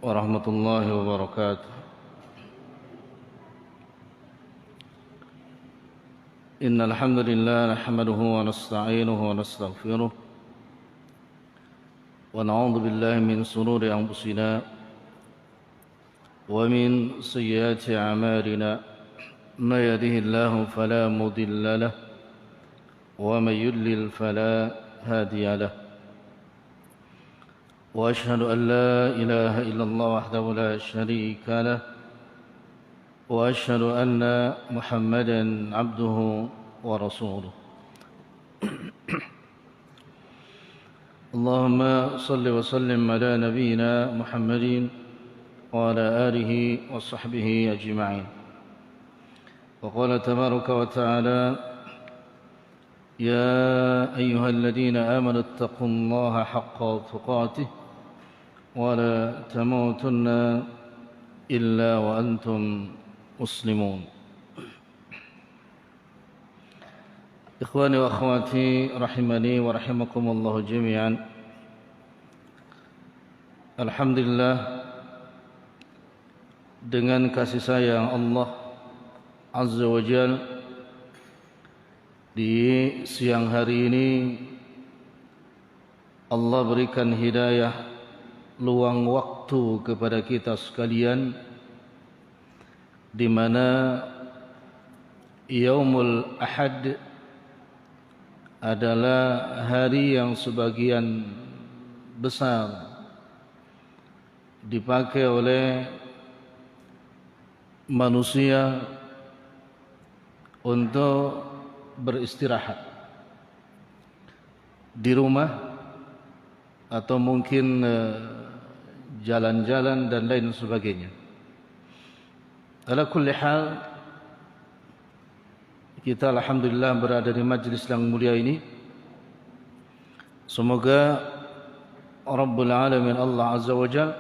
ورحمة الله وبركاته. إن الحمد لله نحمده ونستعينه ونستغفره ونعوذ بالله من شرور أنفسنا ومن سيئات أعمالنا. من يهده الله فلا مضل له ومن يضلل فلا هادي له. وأشهد أن لا إله إلا الله وحده لا شريك له وأشهد أن محمدا عبده ورسوله. اللهم صل وسلم على نبينا محمد وعلى آله وصحبه أجمعين. وقال تبارك وتعالى: يا أيها الذين آمنوا اتقوا الله حق تقاته ولا تموتن إلا وأنتم مسلمون. إخواني وأخواتي رحمني ورحمكم الله جميعا. Alhamdulillah, dengan kasih sayang Allah Azza wa Jalla, di siang hari ini Allah berikan hidayah, luang waktu kepada kita sekalian, di mana Yaumul Ahad adalah hari yang sebagian besar dipakai oleh manusia untuk beristirahat di rumah atau mungkin jalan-jalan dan lain sebagainya. Ala kulli hal, kita alhamdulillah berada di majlis yang mulia ini. Semoga Rabbul Alamin Allah Azza wa Jalla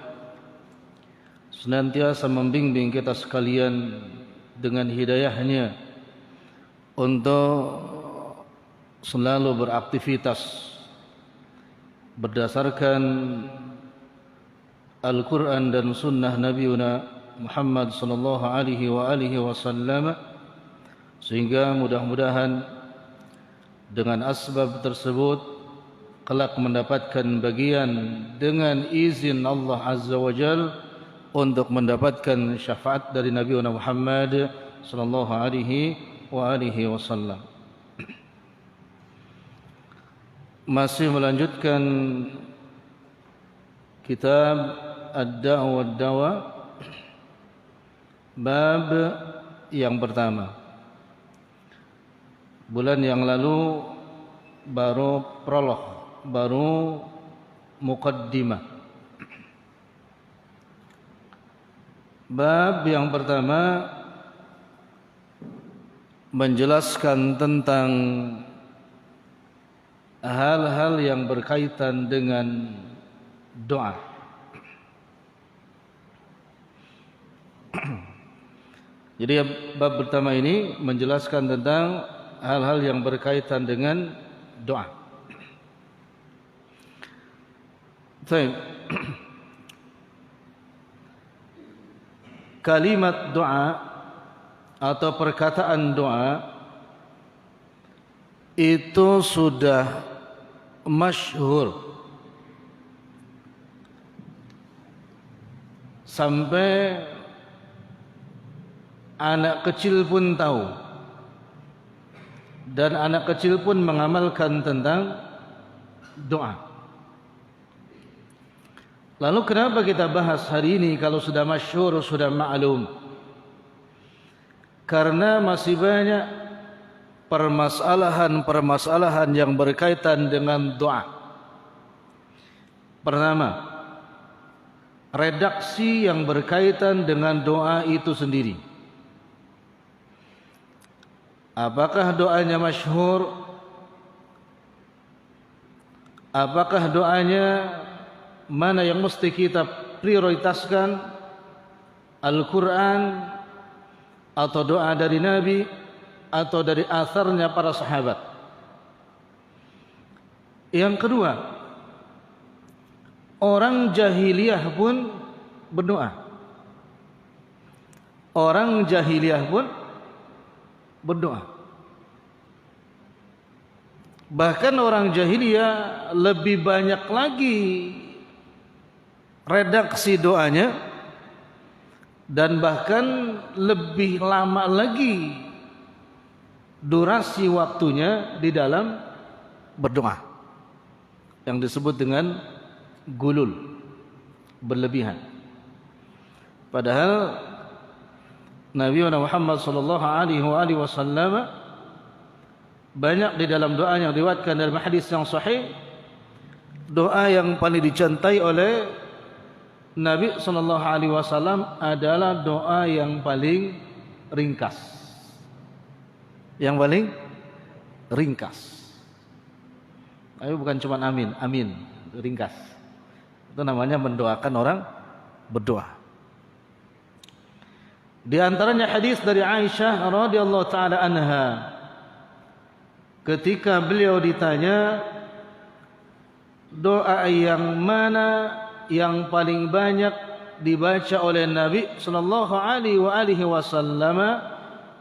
senantiasa membimbing kita sekalian dengan hidayahnya untuk selalu beraktivitas berdasarkan Al-Quran dan Sunnah Nabiuna Muhammad sallallahu alaihi wasallam, sehingga mudah-mudahan dengan asbab tersebut kelak mendapatkan bagian dengan izin Allah Azza wa Jalla untuk mendapatkan syafaat dari Nabiuna Muhammad sallallahu alaihi wasallam. Masih melanjutkan kitab Ad-Da'wa Ad-Dawa, bab yang pertama. Bulan yang lalu baru prolog, baru muqaddimah. Bab yang pertama menjelaskan tentang hal-hal yang berkaitan dengan doa. Jadi bab pertama ini menjelaskan tentang hal-hal yang berkaitan dengan doa. Baik. Kalimat doa atau perkataan doa itu sudah masyhur sampai anak kecil pun tahu, dan anak kecil pun mengamalkan tentang doa. Lalu kenapa kita bahas hari ini kalau sudah masyhur, sudah maklum? Karena masih banyak permasalahan yang berkaitan dengan doa. Pertama, redaksi yang berkaitan dengan doa itu sendiri. Apakah doanya masyhur? Apakah doanya mana yang mesti kita prioritaskan? Al-Quran atau doa dari Nabi atau dari atharnya para sahabat? Yang kedua, orang jahiliyah pun berdoa. Orang jahiliyah pun berdoa. Bahkan orang jahiliyah lebih banyak lagi redaksi doanya, dan bahkan lebih lama lagi durasi waktunya di dalam berdoa, yang disebut dengan gulul, berlebihan. Padahal Nabi Muhammad sallallahu alaihi wasallam banyak di dalam doa yang diriwayatkan dalam hadis yang sahih, doa yang paling dicintai oleh Nabi sallallahu alaihi wasallam adalah doa yang paling ringkas. Yang paling ringkas. Tapi bukan cuma amin, amin, ringkas. Itu namanya mendoakan orang berdoa. Di antaranya hadis dari Aisyah radhiyallahu taala anha, ketika beliau ditanya doa yang mana yang paling banyak dibaca oleh Nabi sallallahu alaihi wasallam,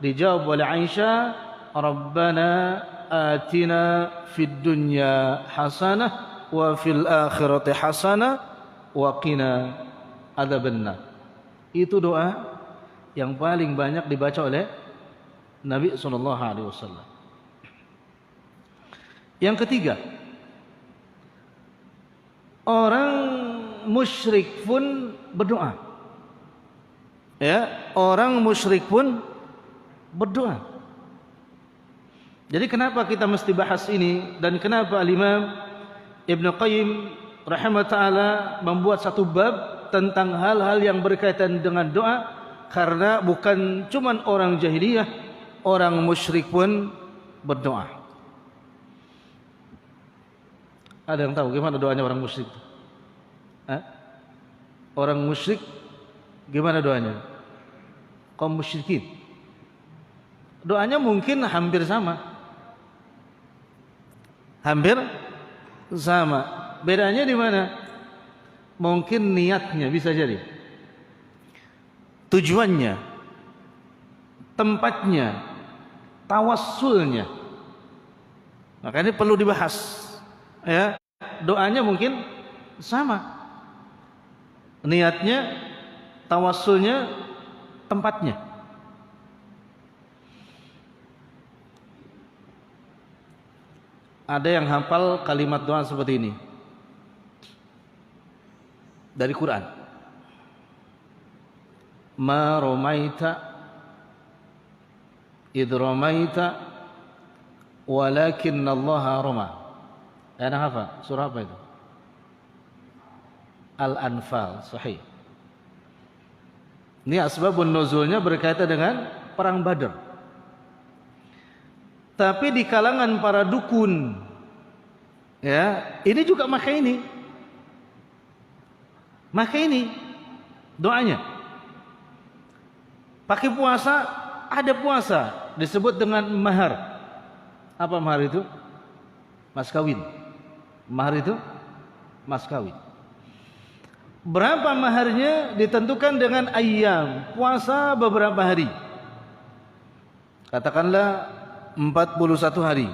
dijawab oleh Aisyah, Rabbana atina fid dunya hasanah wa fil akhirati hasanah wa qina adzabannar. Itu doa yang paling banyak dibaca oleh Nabi sallallahu alaihi wasallam. Yang ketiga, orang musyrik pun berdoa. Ya, orang musyrik pun berdoa. Jadi kenapa kita mesti bahas ini, dan kenapa Al-Imam Ibn Qayyim rahimahullah ta'ala membuat satu bab tentang hal-hal yang berkaitan dengan doa? Karena bukan cuman orang jahiliyah, orang musyrik pun berdoa. Ada yang tahu gimana doanya orang musyrik? Orang musyrik gimana doanya? Kaum musyrikin. Doanya mungkin hampir sama. Hampir sama. Bedanya di mana? Mungkin niatnya bisa jadi. Tujuannya, tempatnya, tawassulnya. Makanya perlu dibahas. Ya, doanya mungkin sama. Niatnya, tawassulnya, tempatnya. Ada yang hafal kalimat doa seperti ini dari Quran. Ma ramaita idh ramaita walakin Allah rama. Ada hafal? Surah apa itu? Al-Anfal, sahih. Ini asbabun nuzulnya berkaitan dengan perang Badar. Tapi di kalangan para dukun, ya, ini juga maka ini doanya. Pakai puasa, ada puasa disebut dengan mahar. Apa mahar itu? Mas kawin. Mahar itu mas kawin. Berapa maharnya ditentukan dengan ayyam, puasa beberapa hari. Katakanlah 41 hari.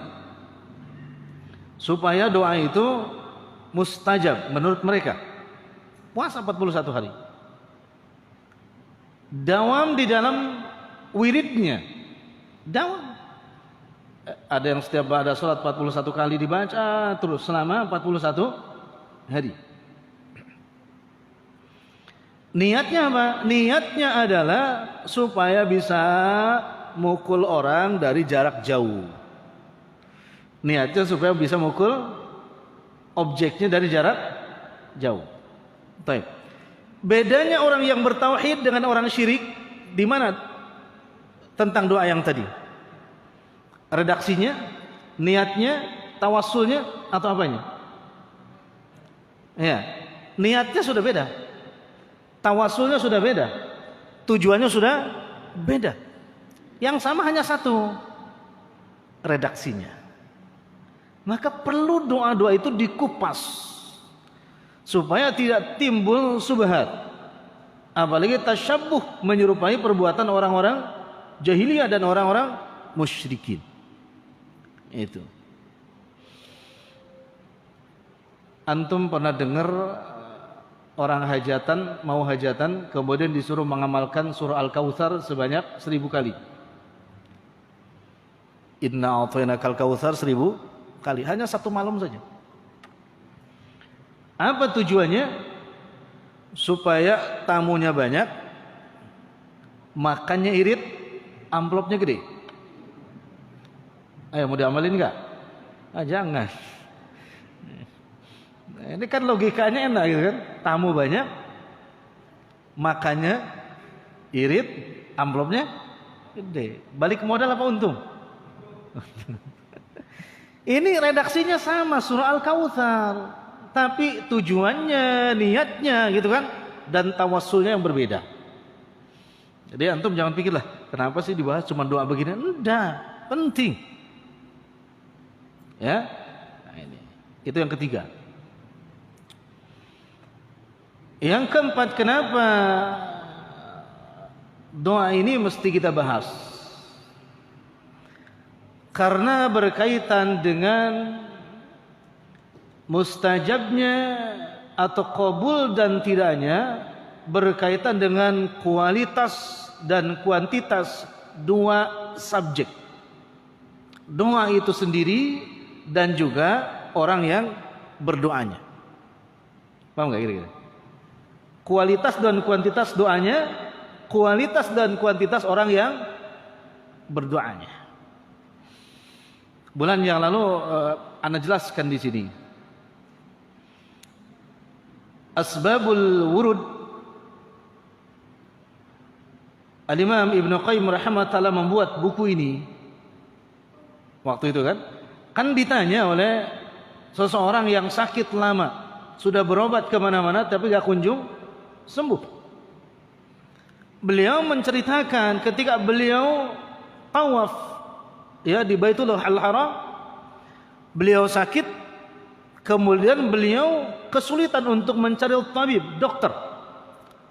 Supaya doa itu mustajab menurut mereka. Puasa 41 hari. Dawam di dalam wiridnya. Dawam. Ada yang setiap ada salat 41 kali dibaca terus selama 41 hari. Niatnya apa? Niatnya adalah supaya bisa mukul orang dari jarak jauh. Niatnya supaya bisa mukul objeknya dari jarak jauh. Baik. Bedanya orang yang bertauhid dengan orang syirik di mana tentang doa yang tadi? Redaksinya, niatnya, tawassulnya, atau apanya? Ya, niatnya sudah beda, tawassulnya sudah beda, tujuannya sudah beda. Yang sama hanya satu, redaksinya. Maka perlu doa-doa itu dikupas supaya tidak timbul subhat. Apalagi tasyabbuh, menyerupai perbuatan orang-orang jahiliyah dan orang-orang musyrikin. Itu. Antum pernah dengar orang hajatan, mau hajatan, kemudian disuruh mengamalkan surah Al-Kautsar sebanyak 1000 kali. Inna a'tainakal kautsar 1000 kali, hanya satu malam saja. Apa tujuannya? Supaya tamunya banyak, makannya irit, amplopnya gede. Ayo, mau diamalin nggak? Jangan. Ini kan logikanya enak gitu kan? Tamu banyak, makannya irit, amplopnya gede. Balik modal apa untung? Ini redaksinya sama, surah Al-Kautsar. Tapi tujuannya, niatnya gitu kan, dan tawassulnya yang berbeda. Jadi antum jangan pikirlah, kenapa sih dibahas cuma doa begini? Enggak, penting. Ya, nah ini. Itu yang ketiga. Yang keempat, kenapa doa ini mesti kita bahas? Karena berkaitan dengan mustajabnya atau qabul dan tidaknya, berkaitan dengan kualitas dan kuantitas dua subjek, doa itu sendiri dan juga orang yang berdoanya. Paham nggak kira-kira? Kualitas dan kuantitas doanya, kualitas dan kuantitas orang yang berdoanya. Bulan yang lalu ana jelaskan di sini. Asbabul wurud, Al-Imam Ibnu Qayyim rahimahullah membuat buku ini. Waktu itu kan ditanya oleh seseorang yang sakit lama, sudah berobat kemana-mana tapi gak kunjung sembuh. Beliau menceritakan ketika beliau tawaf ya di Baitullah Al-Haram, beliau sakit. Kemudian beliau kesulitan untuk mencari tabib, dokter.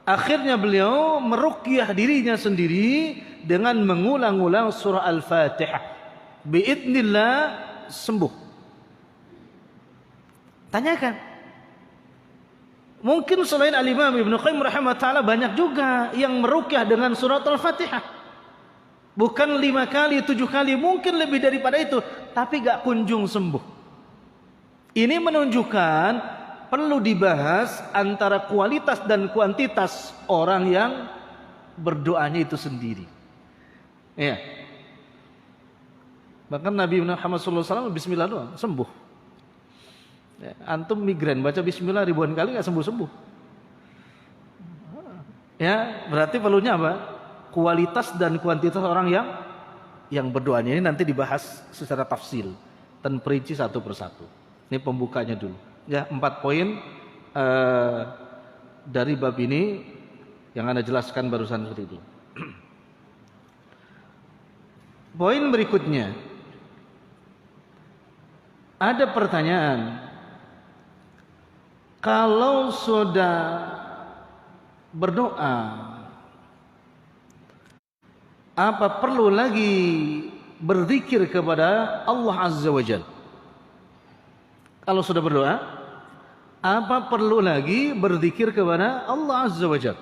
Akhirnya beliau meruqyah dirinya sendiri dengan mengulang-ulang surah Al-Fatihah. Biidznillah sembuh. Tanyakan. Mungkin selain Al-Imam Ibnu Qayyim rahimahullah banyak juga yang meruqyah dengan surah Al-Fatihah. Bukan 5 kali, 7 kali, mungkin lebih daripada itu, tapi gak kunjung sembuh. Ini menunjukkan perlu dibahas antara kualitas dan kuantitas orang yang berdoanya itu sendiri. Ya. Bahkan Nabi Muhammad SAW bismillah doang sembuh. Ya, antum migran baca bismillah ribuan kali nggak sembuh-sembuh. Ya, berarti perlunya apa? Kualitas dan kuantitas orang yang berdoanya. Ini nanti dibahas secara tafsil dan perinci satu persatu. Ini pembukanya dulu. Ya, 4 poin dari bab ini yang Anda jelaskan barusan seperti itu. Poin berikutnya, ada pertanyaan, kalau sudah berdoa, apa perlu lagi berzikir kepada Allah Azza wa Jalla? Kalau sudah berdoa, apa perlu lagi berzikir kepada Allah Azza wa Jalla?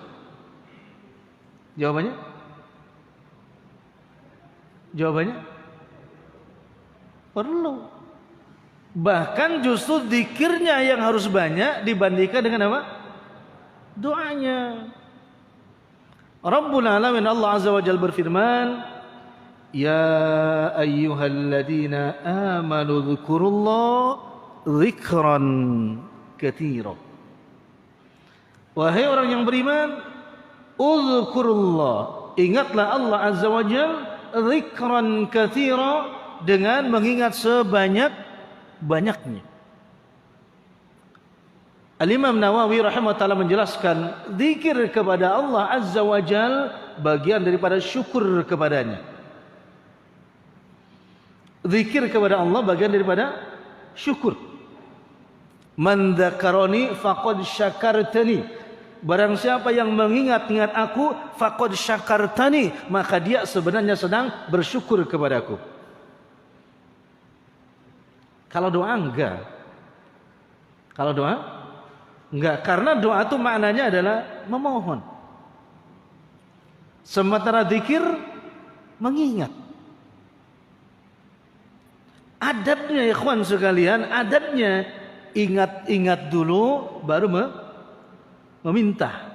Jawabannya? Jawabannya? Perlu. Bahkan justru zikirnya yang harus banyak dibandingkan dengan apa? Doanya. Rabbul Alamin Allah Azza wa Jalla berfirman, Ya ayyuhalladzina amanu dzkurullah dzikran katsira. Wahai orang yang beriman, uzkurullah, ingatlah Allah Azza wa Jalla dzikran katsira, dengan mengingat sebanyak-banyaknya. Al-Imam Nawawi rahimahullah menjelaskan, zikir kepada Allah Azza wa Jalla bagian daripada syukur kepadanya. Zikir kepada Allah bagian daripada syukur. Man dzakarani faqad syakartani. Barang siapa yang mengingat-ingat aku, faqad syakartani, maka dia sebenarnya sedang bersyukur kepadaku. Kalau doa enggak. Kalau doa enggak, karena doa itu maknanya adalah memohon. Sementara zikir mengingat. Adabnya ikhwan sekalian, adabnya ingat-ingat dulu baru meminta.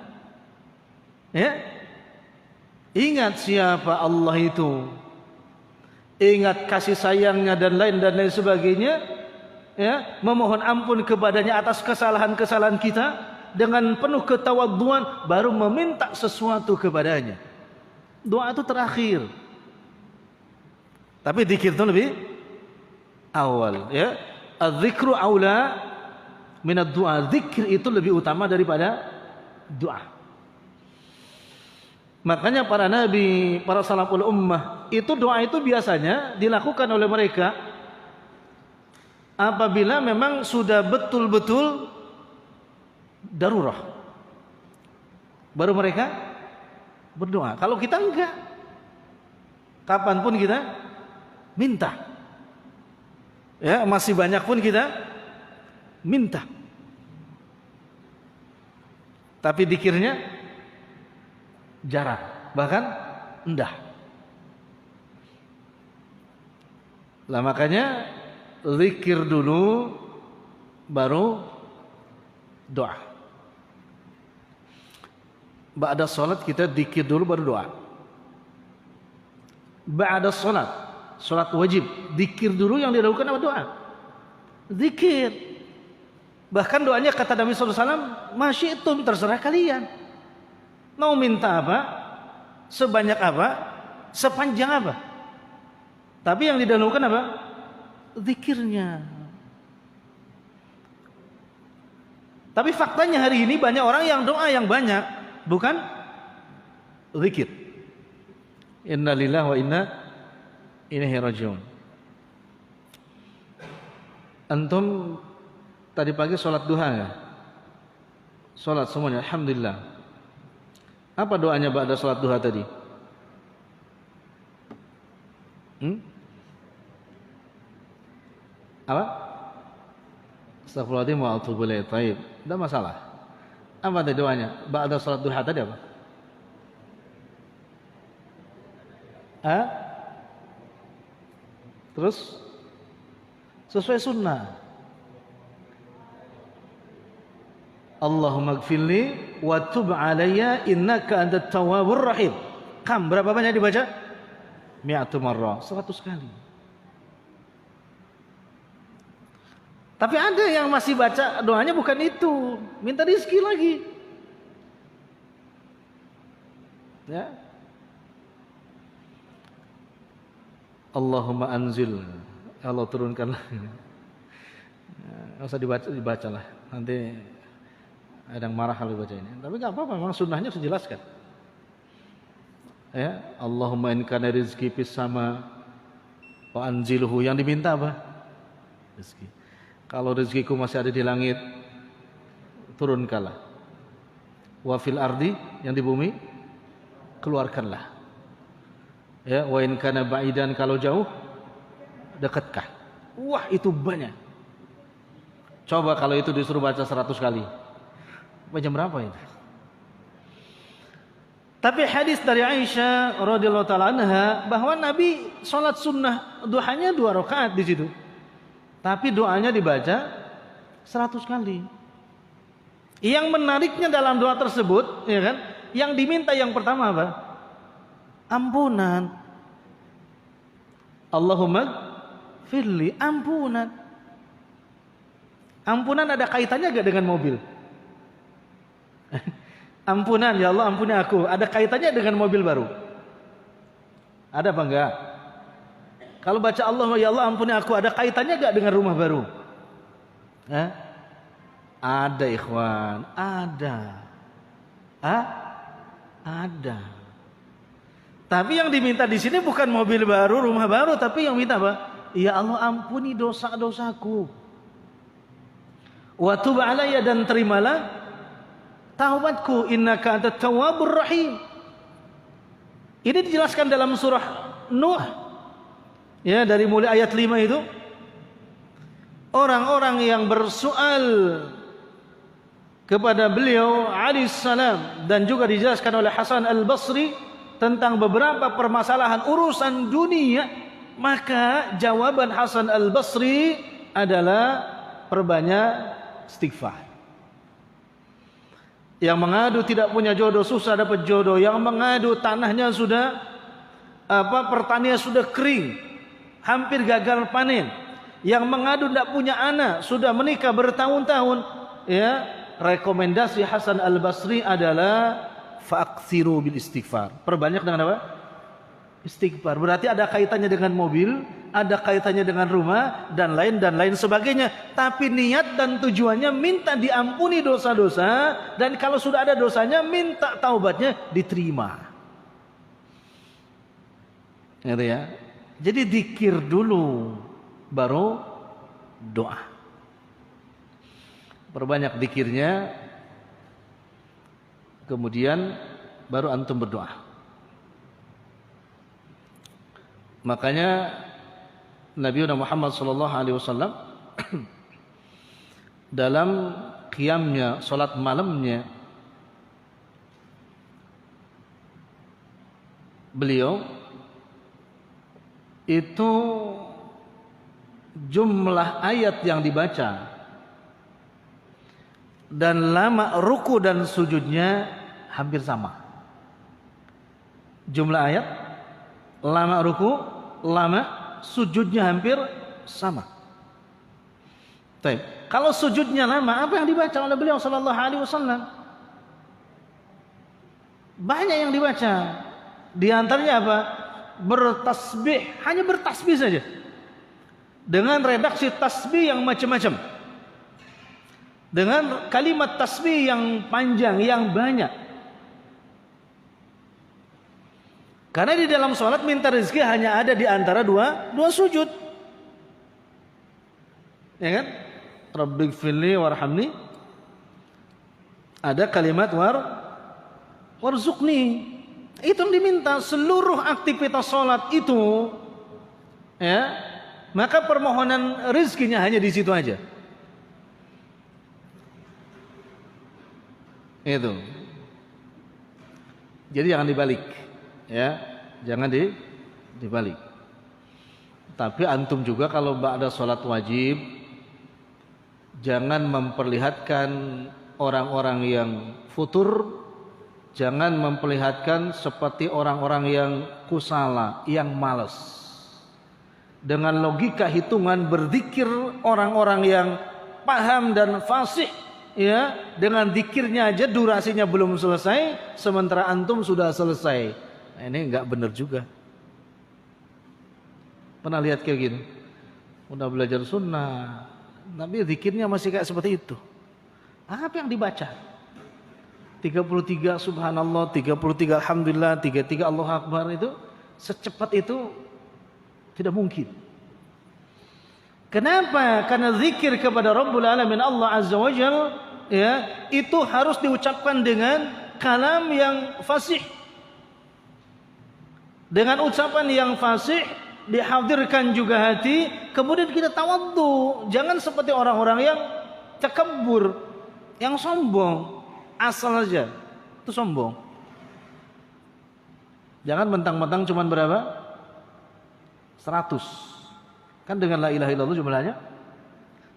Ya. Ingat siapa Allah itu. Ingat kasih sayangnya dan lain sebagainya. Ya, memohon ampun kepadanya atas kesalahan-kesalahan kita dengan penuh ketawadhuan, baru meminta sesuatu kepadanya. Doa itu terakhir. Tapi zikir itu lebih awal, ya. Az-zikru aula minad du'a. Zikir itu lebih utama daripada doa. Makanya para nabi, para salaful ummah, itu doa itu biasanya dilakukan oleh mereka apabila memang sudah betul-betul darurah. Baru mereka berdoa. Kalau kita enggak, kapanpun kita minta. Ya, masih banyak pun kita minta. Tapi zikirnya jarang, bahkan endah. Lah makanya zikir dulu baru doa. Ba'da salat kita zikir dulu baru doa. Ba'da salat, salat wajib, zikir dulu yang dilakukan apa doa? Zikir. Bahkan doanya kata Nabi SAW, masyi'tum, terserah kalian. Mau minta apa? Sebanyak apa? Sepanjang apa? Tapi yang didahulukan apa? Zikirnya. Tapi faktanya hari ini banyak orang yang doa yang banyak, bukan zikir. Inna lillahi wa inna ilaihi rajiun. Antum tadi pagi sholat duha ya? Sholat semuanya, alhamdulillah. Apa doanya ba'da sholat duha tadi? Apa? Astagfirullahaladzim wa atubu ilaih. Baik, tidak masalah. Apa tadi doanya? Ba'da sholat duha tadi apa? Terus sesuai sunnah. Allahumma gfirli wa tub alayya innaka antat tawwabur rahim. Berapa banyak dibaca? 100 marrah, 100 kali. Tapi ada yang masih baca doanya bukan itu, minta rezeki lagi. Ya. Allahumma anzil, Allah turunkanlah. Enggak usah dibacalah. Nanti ada yang marah kalau baca ini. Tapi enggak apa-apa, memang sunnahnya sudah dijelaskan. Ya, Allahumma in kana rizqi fis sama wa anzilhu, yang diminta apa? Rezeki. Kalau rezekiku masih ada di langit, turunkanlah. Wa fil ardi, yang di bumi, keluarkanlah. Ya, wa in kana ba'idan, kalau jauh, dekatkan. Wah, itu banyak. Coba kalau itu disuruh baca 100 kali. Jam berapa itu? Tapi hadis dari Aisyah radhiyallahu taala anha bahwa Nabi salat sunnah duhanya 2 rakaat di situ. Tapi doanya dibaca 100 kali. Yang menariknya dalam doa tersebut, ya kan? Yang diminta yang pertama apa? Ampunan. Allahumma firli, ampunan. Ampunan ada kaitannya gak dengan mobil? Ampunan, ya Allah ampuni aku, ada kaitannya dengan mobil baru? Ada apa enggak? Kalau baca Allah, ya Allah ampuni aku, ada kaitannya gak dengan rumah baru? Ada ikhwan, ada. Ada. Tapi yang diminta di sini bukan mobil baru, rumah baru, tapi yang minta apa? Ya Allah ampuni dosa-dosaku. Wa tub alayya, dan terimalah taubatku, innaka antat tawwabur rahim. Ini dijelaskan dalam surah Nuh, ya, dari mulai ayat 5 itu. Orang-orang yang bersoal kepada beliau alaihissalam, dan juga dijelaskan oleh Hasan al-Basri tentang beberapa permasalahan urusan dunia, maka jawaban Hasan al-Basri adalah perbanyak istighfar. Yang mengadu tidak punya jodoh susah dapat jodoh, yang mengadu tanahnya sudah pertanian sudah kering, hampir gagal panen, yang mengadu tidak punya anak, sudah menikah bertahun-tahun, ya, rekomendasi Hasan al-Basri adalah fa'aksiru bil istighfar. Perbanyak dengan apa? Istighfar. Berarti ada kaitannya dengan mobil, ada kaitannya dengan rumah, dan lain sebagainya. Tapi niat dan tujuannya minta diampuni dosa-dosa, dan kalau sudah ada dosanya minta taubatnya diterima. Gitu ya. Jadi zikir dulu, baru doa. Perbanyak zikirnya, kemudian baru antum berdoa. Makanya Nabi Muhammad SAW dalam qiyamnya, salat malamnya, beliau itu jumlah ayat yang dibaca dan lama ruku dan sujudnya hampir sama. Jumlah ayat, lama ruku, lama sujudnya hampir sama. Baik. Kalau sujudnya lama, apa yang dibaca oleh beliau sallallahu alaihi wasallam? Banyak yang dibaca. Di antaranya apa? Bertasbih, hanya bertasbih saja. Dengan redaksi tasbih yang macam-macam. Dengan kalimat tasbih yang panjang, yang banyak. Karena di dalam sholat minta rezeki hanya ada di antara dua sujud, ya kan? Rabbighfirli warhamni. Ada kalimat warzuqni. Itu yang diminta seluruh aktivitas sholat itu, ya. Maka permohonan rezekinya hanya di situ aja. Itu. Jadi jangan dibalik. Ya, jangan dibalik. Tapi antum juga kalau ba'da sholat wajib, jangan memperlihatkan orang-orang yang futur, jangan memperlihatkan seperti orang-orang yang kusala, yang malas. Dengan logika hitungan berzikir orang-orang yang paham dan fasih, ya, dengan zikirnya aja durasinya belum selesai, sementara antum sudah selesai. Ini enggak benar juga. Pernah lihat kayak gini? Udah belajar sunnah, tapi zikirnya masih kayak seperti itu. Apa yang dibaca? 33 subhanallah, 33 alhamdulillah, 33 Allahu akbar, itu secepat itu tidak mungkin. Kenapa? Karena zikir kepada Rabbul Alamin Allah Azza wa Jalla, ya, itu harus diucapkan dengan kalam yang fasih. Dengan ucapan yang fasih, dihadirkan juga hati, kemudian kita tawadhu. Jangan seperti orang-orang yang takabur, yang sombong, asal aja itu sombong. Jangan mentang-mentang cuman berapa? 100. Kan dengan la ilaha illallah jumlahnya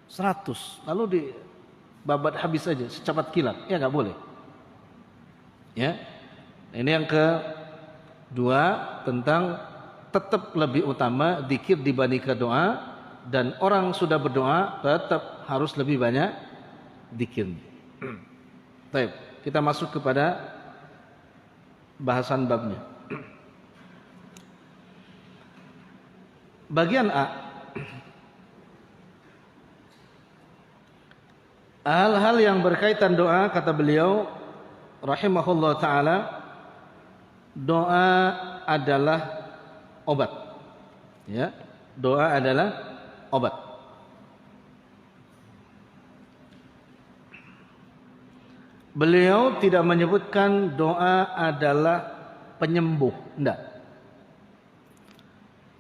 100. Lalu dibabat habis aja secepat kilat. Ya enggak boleh. Ya. Ini yang kedua, tentang tetap lebih utama zikir dibandingkan doa, dan orang sudah berdoa tetap harus lebih banyak zikirnya. Baik, kita masuk kepada bahasan babnya. Bagian A, hal-hal yang berkaitan doa, kata beliau rahimahullah ta'ala, doa adalah obat. Ya, doa adalah obat. beliau tidak menyebutkan doa adalah penyembuh, enggak.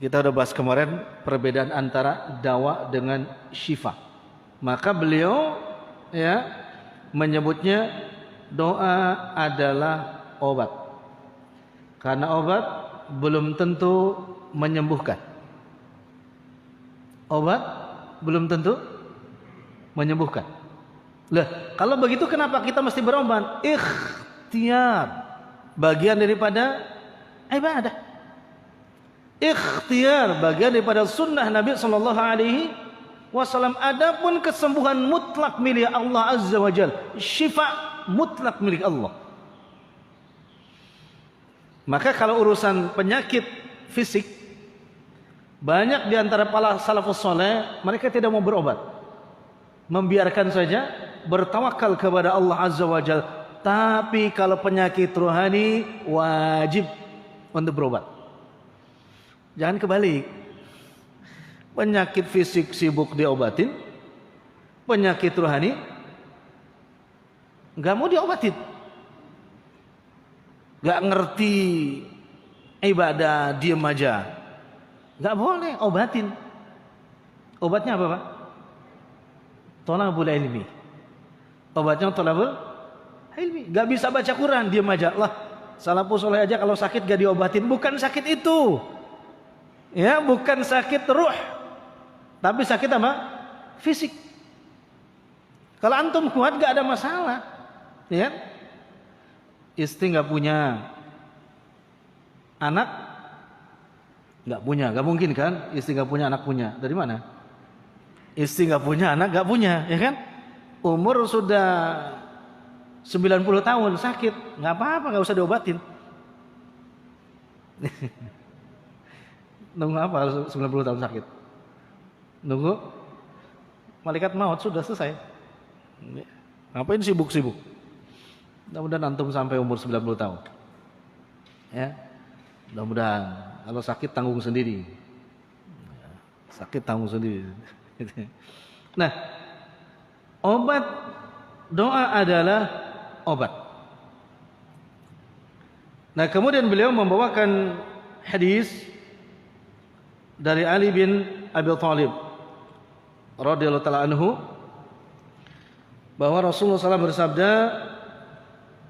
Kita udah bahas kemarin perbedaan antara dawa dengan syifa. Maka beliau ya menyebutnya doa adalah obat. Karena obat belum tentu menyembuhkan. Obat belum tentu menyembuhkan. Lah, kalau begitu kenapa kita mesti berobat? Ikhtiar, bagian daripada ibadah. Ikhtiar, bagian daripada sunnah Nabi sallallahu alaihi wasallam. Adapun kesembuhan mutlak milik Allah Azza wa Jalla, syifa mutlak milik Allah. Maka kalau urusan penyakit fisik, banyak di antara para salafus saleh mereka tidak mau berobat, membiarkan saja, bertawakal kepada Allah Azza wa Jalla. Tapi kalau penyakit rohani wajib untuk berobat. Jangan kebalik. Penyakit fisik sibuk diobatin, penyakit rohani nggak mau diobatin. Nggak ngerti ibadah, diem aja. Nggak boleh, obatin. Obatnya apa, Pak? Thalabul ilmi. Obatnya thalabul ilmi. Nggak bisa baca Quran, diem aja. Lah, salafus saleh aja kalau sakit gak diobatin. Bukan sakit itu. Ya, bukan sakit ruh, tapi sakit apa? Fisik. Kalau antum kuat gak ada masalah, ya. Istri gak punya, anak gak punya, gak mungkin kan? Istri gak punya, anak punya. Dari mana? Istri gak punya, anak gak punya, ya kan? Umur sudah 90 tahun sakit, gak apa-apa, gak usah diobatin. Nunggu apa kalau 90 tahun sakit? Nunggu malaikat maut, sudah selesai. Ngapain sibuk-sibuk? Mudah-mudahan antum sampai umur 90 tahun. Ya. Mudah-mudahan. Kalau sakit tanggung sendiri. Sakit tanggung sendiri. Nah, obat doa adalah obat. Nah, kemudian beliau membawakan hadis dari Ali bin Abi Thalib radhiyallahu taala anhu bahwa Rasulullah SAW bersabda,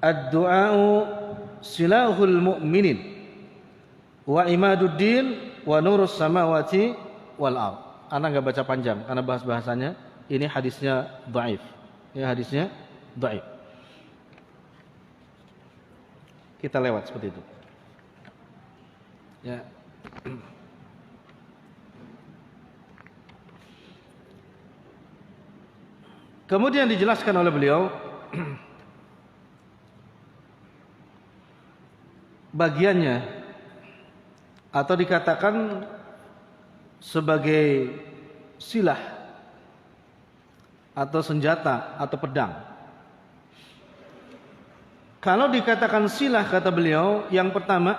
"Ad-du'a'u silahul mu'minin wa imaduddin wa nurus samawati wal ard." Ana enggak baca panjang karena bahasanya ini hadisnya dhaif. Ya, hadisnya dhaif. Kita lewat seperti itu. Ya. Kemudian dijelaskan oleh beliau bagiannya atau dikatakan sebagai silah atau senjata atau pedang. Kalau dikatakan silah, kata beliau, yang pertama,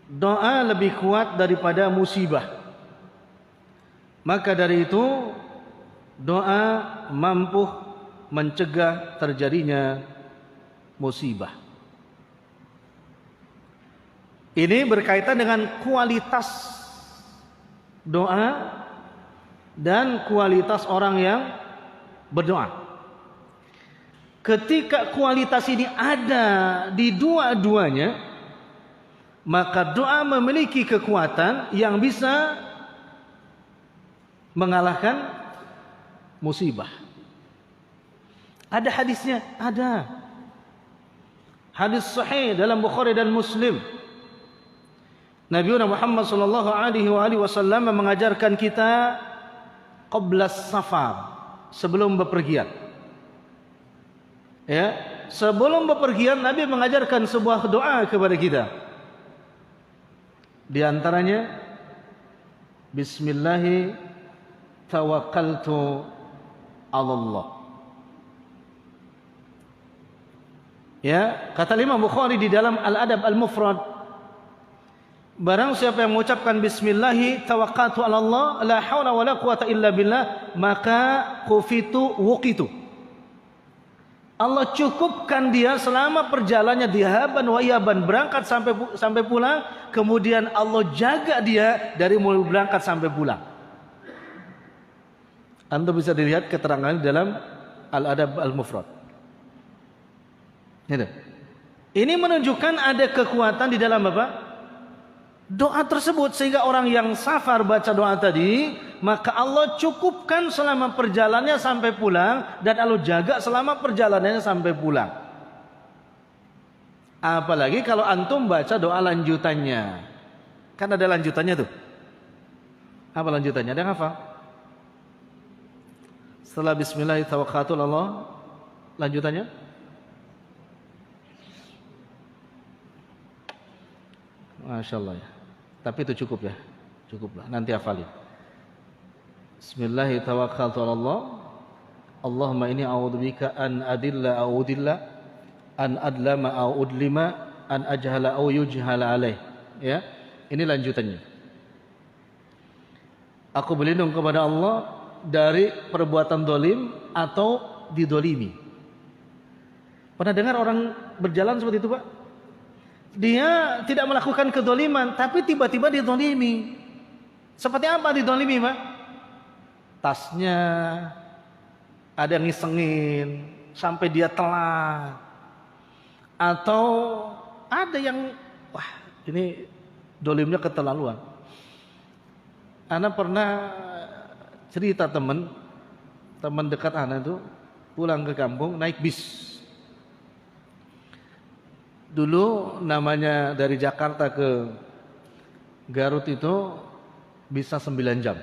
doa lebih kuat daripada musibah. Maka dari itu doa mampu mencegah terjadinya musibah. Ini berkaitan dengan kualitas doa dan kualitas orang yang berdoa. Ketika kualitas ini ada di dua-duanya, maka doa memiliki kekuatan yang bisa mengalahkan musibah. Ada hadisnya, ada. Hadis sahih dalam Bukhari dan Muslim. Nabi Muhammad sallallahu alaihi wasallam mengajarkan kita qabla safar, sebelum bepergian. Ya, sebelum bepergian Nabi mengajarkan sebuah doa kepada kita. Di antaranya Bismillah tawakkaltu 'ala Allah. Ya, kata Imam Bukhari di dalam Al-Adab Al-Mufrad, barang siapa yang mengucapkan bismillah tawakkaltu 'ala Allah la haula wala quwata illa billah, maka kufitu wuqitu. Allah cukupkan dia selama perjalanannya dihaban wa iyaban, berangkat sampai pulang, kemudian Allah jaga dia dari mulai berangkat sampai pulang. Anda bisa dilihat keterangan dalam Al-Adab Al-Mufrad. Ini menunjukkan ada kekuatan di dalam apa? Doa tersebut, sehingga orang yang safar baca doa tadi, maka Allah cukupkan selama perjalanannya sampai pulang, dan Allah jaga selama perjalanannya sampai pulang. Apalagi kalau antum baca doa lanjutannya, kan ada lanjutannya tuh. Apa lanjutannya? Ada yang hafal? Setelah Bismillahirrahmanirrahim, lanjutannya? Masya Allah ya. Tapi itu cukup ya, cukuplah. Nanti hafalin. Bismillahirrahmanirrahim. Allahumma inni a'udzubika an adilla au udilla, an adlama au udlima, an ajhala au yujhala alaih. Ya, ini lanjutannya. Aku berlindung kepada Allah dari perbuatan dolim atau didolimi. Pernah dengar orang berjalan seperti itu, Pak? Dia tidak melakukan kedoliman, tapi tiba-tiba didolimi. Seperti apa didolimi, Pak? Tasnya ada yang ngisengin sampai dia telat, atau ada yang wah ini dolimnya keterlaluan. Ana pernah cerita teman dekat Ana itu pulang ke kampung naik bis. Dulu namanya dari Jakarta ke Garut itu bisa 9 jam,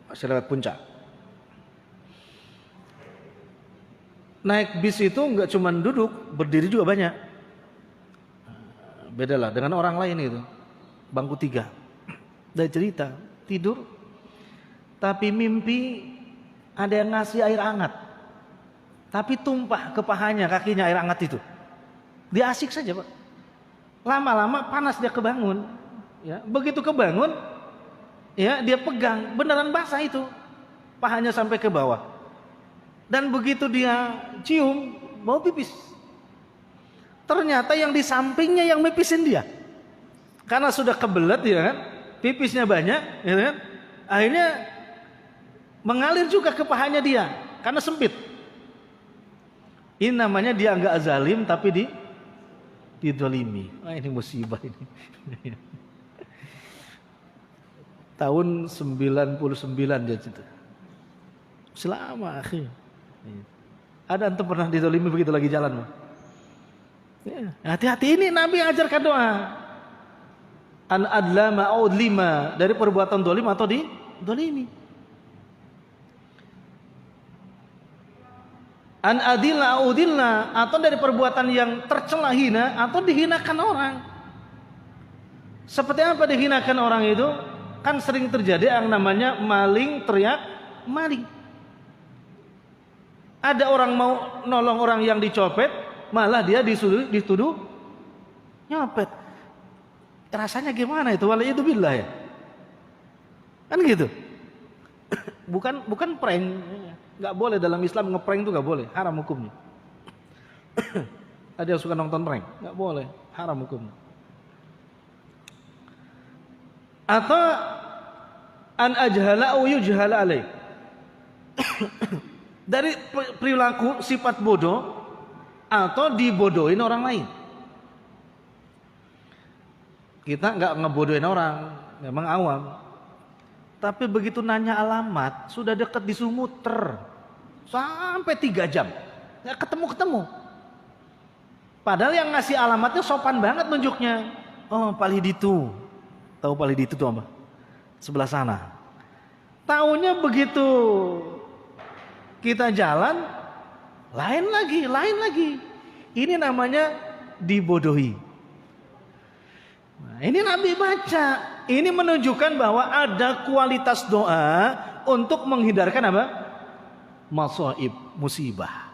masih lewat puncak. Naik bis itu nggak cuma duduk, berdiri juga banyak. Bedalah dengan orang lain itu, bangku 3. Dari cerita, tidur, tapi mimpi ada yang ngasih air hangat, tapi tumpah ke pahanya, kakinya air hangat itu. Dia asik saja, Pak. Lama-lama panas dia kebangun. Ya, begitu kebangun, ya dia pegang, beneran basah itu, pahanya sampai ke bawah. Dan begitu dia cium, mau pipis. Ternyata yang di sampingnya yang mipisin dia. Karena sudah kebelet ya kan, pipisnya banyak, ya kan. Akhirnya mengalir juga ke pahanya dia, karena sempit. Ini namanya dia enggak zalim tapi didolimi. Wah, ini musibah ini. Tahun 99 dia cerita. Selama akhir. Ada antum pernah didolimi begitu lagi jalan? Ya, hati-hati, ini Nabi ajarkan doa. An adlama au udlima, dari perbuatan dolim atau didolimi. An adilla au udilla, atau dari perbuatan yang tercela hina atau dihinakan orang. Seperti apa dihinakan orang itu? Kan sering terjadi yang namanya maling teriak maling. Ada orang mau nolong orang yang dicopet, malah dia dituduh nyopet. Rasanya gimana itu? Waliyadzubillah ya. Kan gitu. Bukan prank. Nggak boleh dalam Islam, ngeprank itu nggak boleh, haram hukumnya. Ada yang suka nonton prank, nggak boleh, haram hukumnya. Atau an ajhala au yujhala alaih, dari perilaku sifat bodoh atau dibodohin orang lain. Kita nggak ngebodohin orang, memang awam. Tapi begitu nanya alamat, sudah dekat di Sumuter, sampai 3 jam, nggak ketemu. Padahal yang ngasih alamatnya sopan banget nunjuknya. Oh, Paliditu, tahu Paliditu tuh apa? Sebelah sana. Taunya begitu kita jalan, lain lagi. Ini namanya dibodohi. Nah, ini Nabi baca. Ini menunjukkan bahwa ada kualitas doa untuk menghindarkan apa? Masaib, musibah.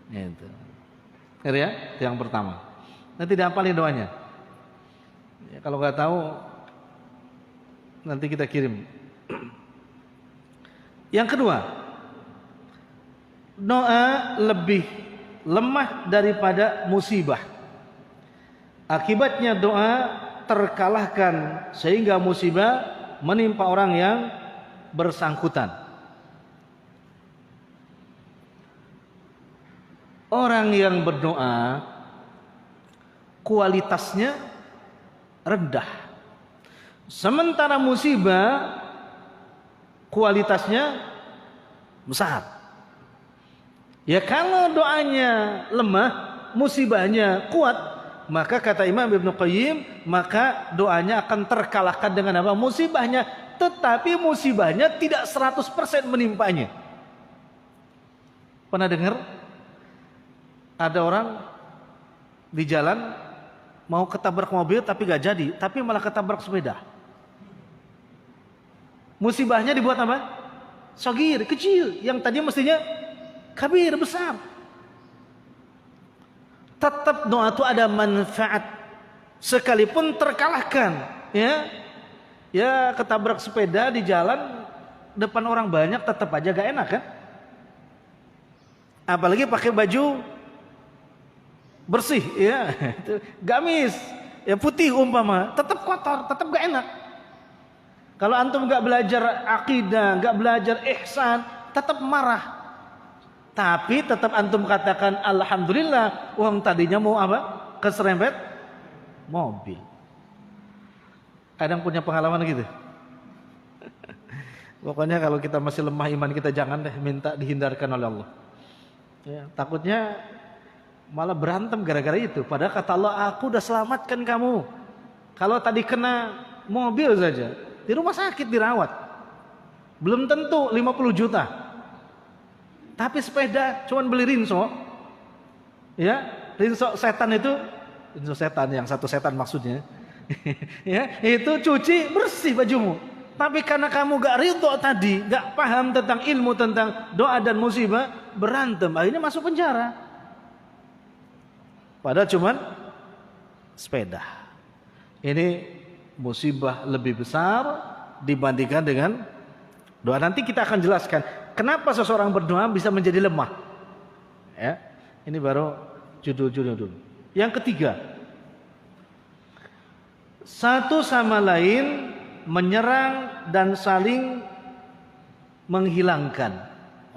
Itu. Ya, itu yang pertama. Nanti dihafalin doanya. Ya, kalau nggak tahu, nanti kita kirim. Yang kedua, doa lebih lemah daripada musibah. Akibatnya doa terkalahkan sehingga musibah menimpa orang yang bersangkutan. Orang yang berdoa kualitasnya rendah, sementara musibah kualitasnya besar. Ya kalau doanya lemah, musibahnya kuat, maka kata Imam Ibnu Qayyim, maka doanya akan terkalahkan dengan apa? Musibahnya. Tetapi musibahnya tidak 100% menimpanya. Pernah dengar? Ada orang di jalan mau ketabrak mobil tapi gak jadi, tapi malah ketabrak sepeda. Musibahnya dibuat apa? Shagir, kecil, yang tadinya mestinya kabir, besar. Tetap doa itu ada manfaat sekalipun terkalahkan, ya. Ya ketabrak sepeda di jalan depan orang banyak tetap aja gak enak kan? Apalagi pakai baju bersih, ya, gamis, ya putih umpama, tetap kotor, tetap gak enak. Kalau antum gak belajar akidah, gak belajar ihsan, tetap marah. Tapi tetap antum katakan alhamdulillah, uang tadinya mau apa? Keserempet mobil. Kadang punya pengalaman gitu. Pokoknya kalau kita masih lemah iman kita jangan deh minta dihindarkan oleh Allah. Ya, takutnya malah berantem gara-gara itu. Padahal kata Allah, aku udah selamatkan kamu. Kalau tadi kena mobil saja, di rumah sakit dirawat, belum tentu 50 juta. Tapi sepeda cuman beli rinso, ya, rinso setan itu, rinso setan yang satu setan maksudnya, ya, itu cuci bersih bajumu. Tapi karena kamu gak ridho tadi, gak paham tentang ilmu tentang doa dan musibah, berantem, akhirnya masuk penjara. Padahal cuman sepeda. Ini musibah lebih besar dibandingkan dengan doa. Nanti kita akan jelaskan kenapa seseorang berdoa bisa menjadi lemah. Ya, ini baru judul-judul dulu. Yang ketiga, satu sama lain menyerang dan saling menghilangkan.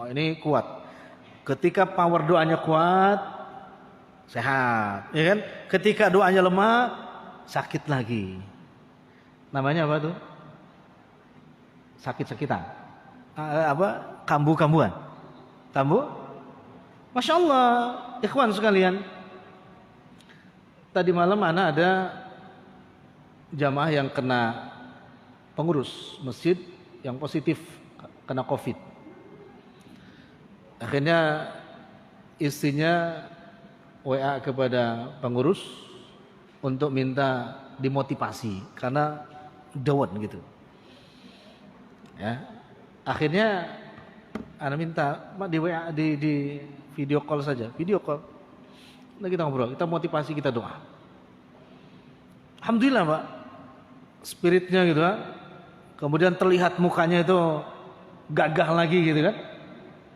Oh, ini kuat. Ketika power doanya kuat, sehat, ya kan? Ketika doanya lemah, sakit lagi. Namanya apa tuh? Sakit-sakitan. Apa? Kambuh-kambuhan. Kambuh? Masya Allah, ikhwan sekalian. Tadi malam anak ada jamaah yang kena pengurus masjid yang positif kena COVID. Akhirnya istrinya WA kepada pengurus untuk minta dimotivasi karena down gitu. Ya. Akhirnya ana minta di WA di video call saja, video call. Nah, kita ngobrol, kita motivasi, kita doa. Alhamdulillah, Pak. Spiritnya gitu kan. Kemudian terlihat mukanya itu gagah lagi gitu kan.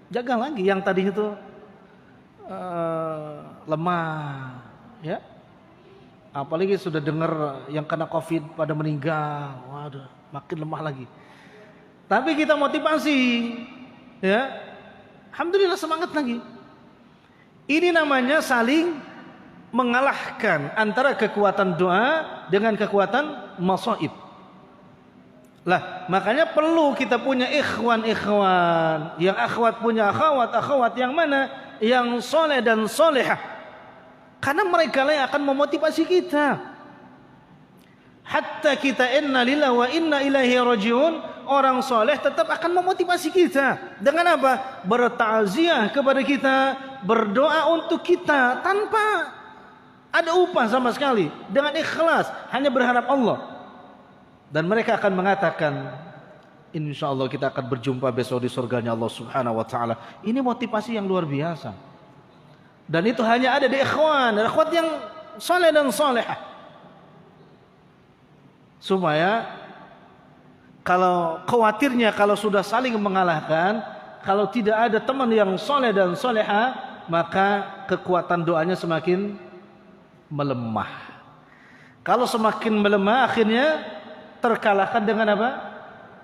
Gagah lagi yang tadinya tuh lemah, ya. Apalagi sudah dengar yang kena COVID pada meninggal, waduh, makin lemah lagi. Tapi kita motivasi, ya. Alhamdulillah semangat lagi. Ini namanya saling mengalahkan antara kekuatan doa dengan kekuatan masaib. Lah, makanya perlu kita punya ikhwan-ikhwan, yang akhwat punya akhwat yang mana? Yang soleh dan solehah. Karena mereka lah yang akan memotivasi kita. Hatta kita inna lillahi wa inna ilaihi rajiun. Orang soleh tetap akan memotivasi kita. Dengan apa? Bertakziah kepada kita, berdoa untuk kita tanpa ada upah sama sekali, dengan ikhlas, hanya berharap Allah. Dan mereka akan mengatakan, insyaallah kita akan berjumpa besok di surganya Allah Subhanahu wa taala. Ini motivasi yang luar biasa. Dan itu hanya ada di ikhwan yang saleh dan salehah. Supaya kalau khawatirnya kalau sudah saling mengalahkan, kalau tidak ada teman yang soleh dan soleha, maka kekuatan doanya semakin melemah. Kalau semakin melemah, akhirnya terkalahkan dengan apa?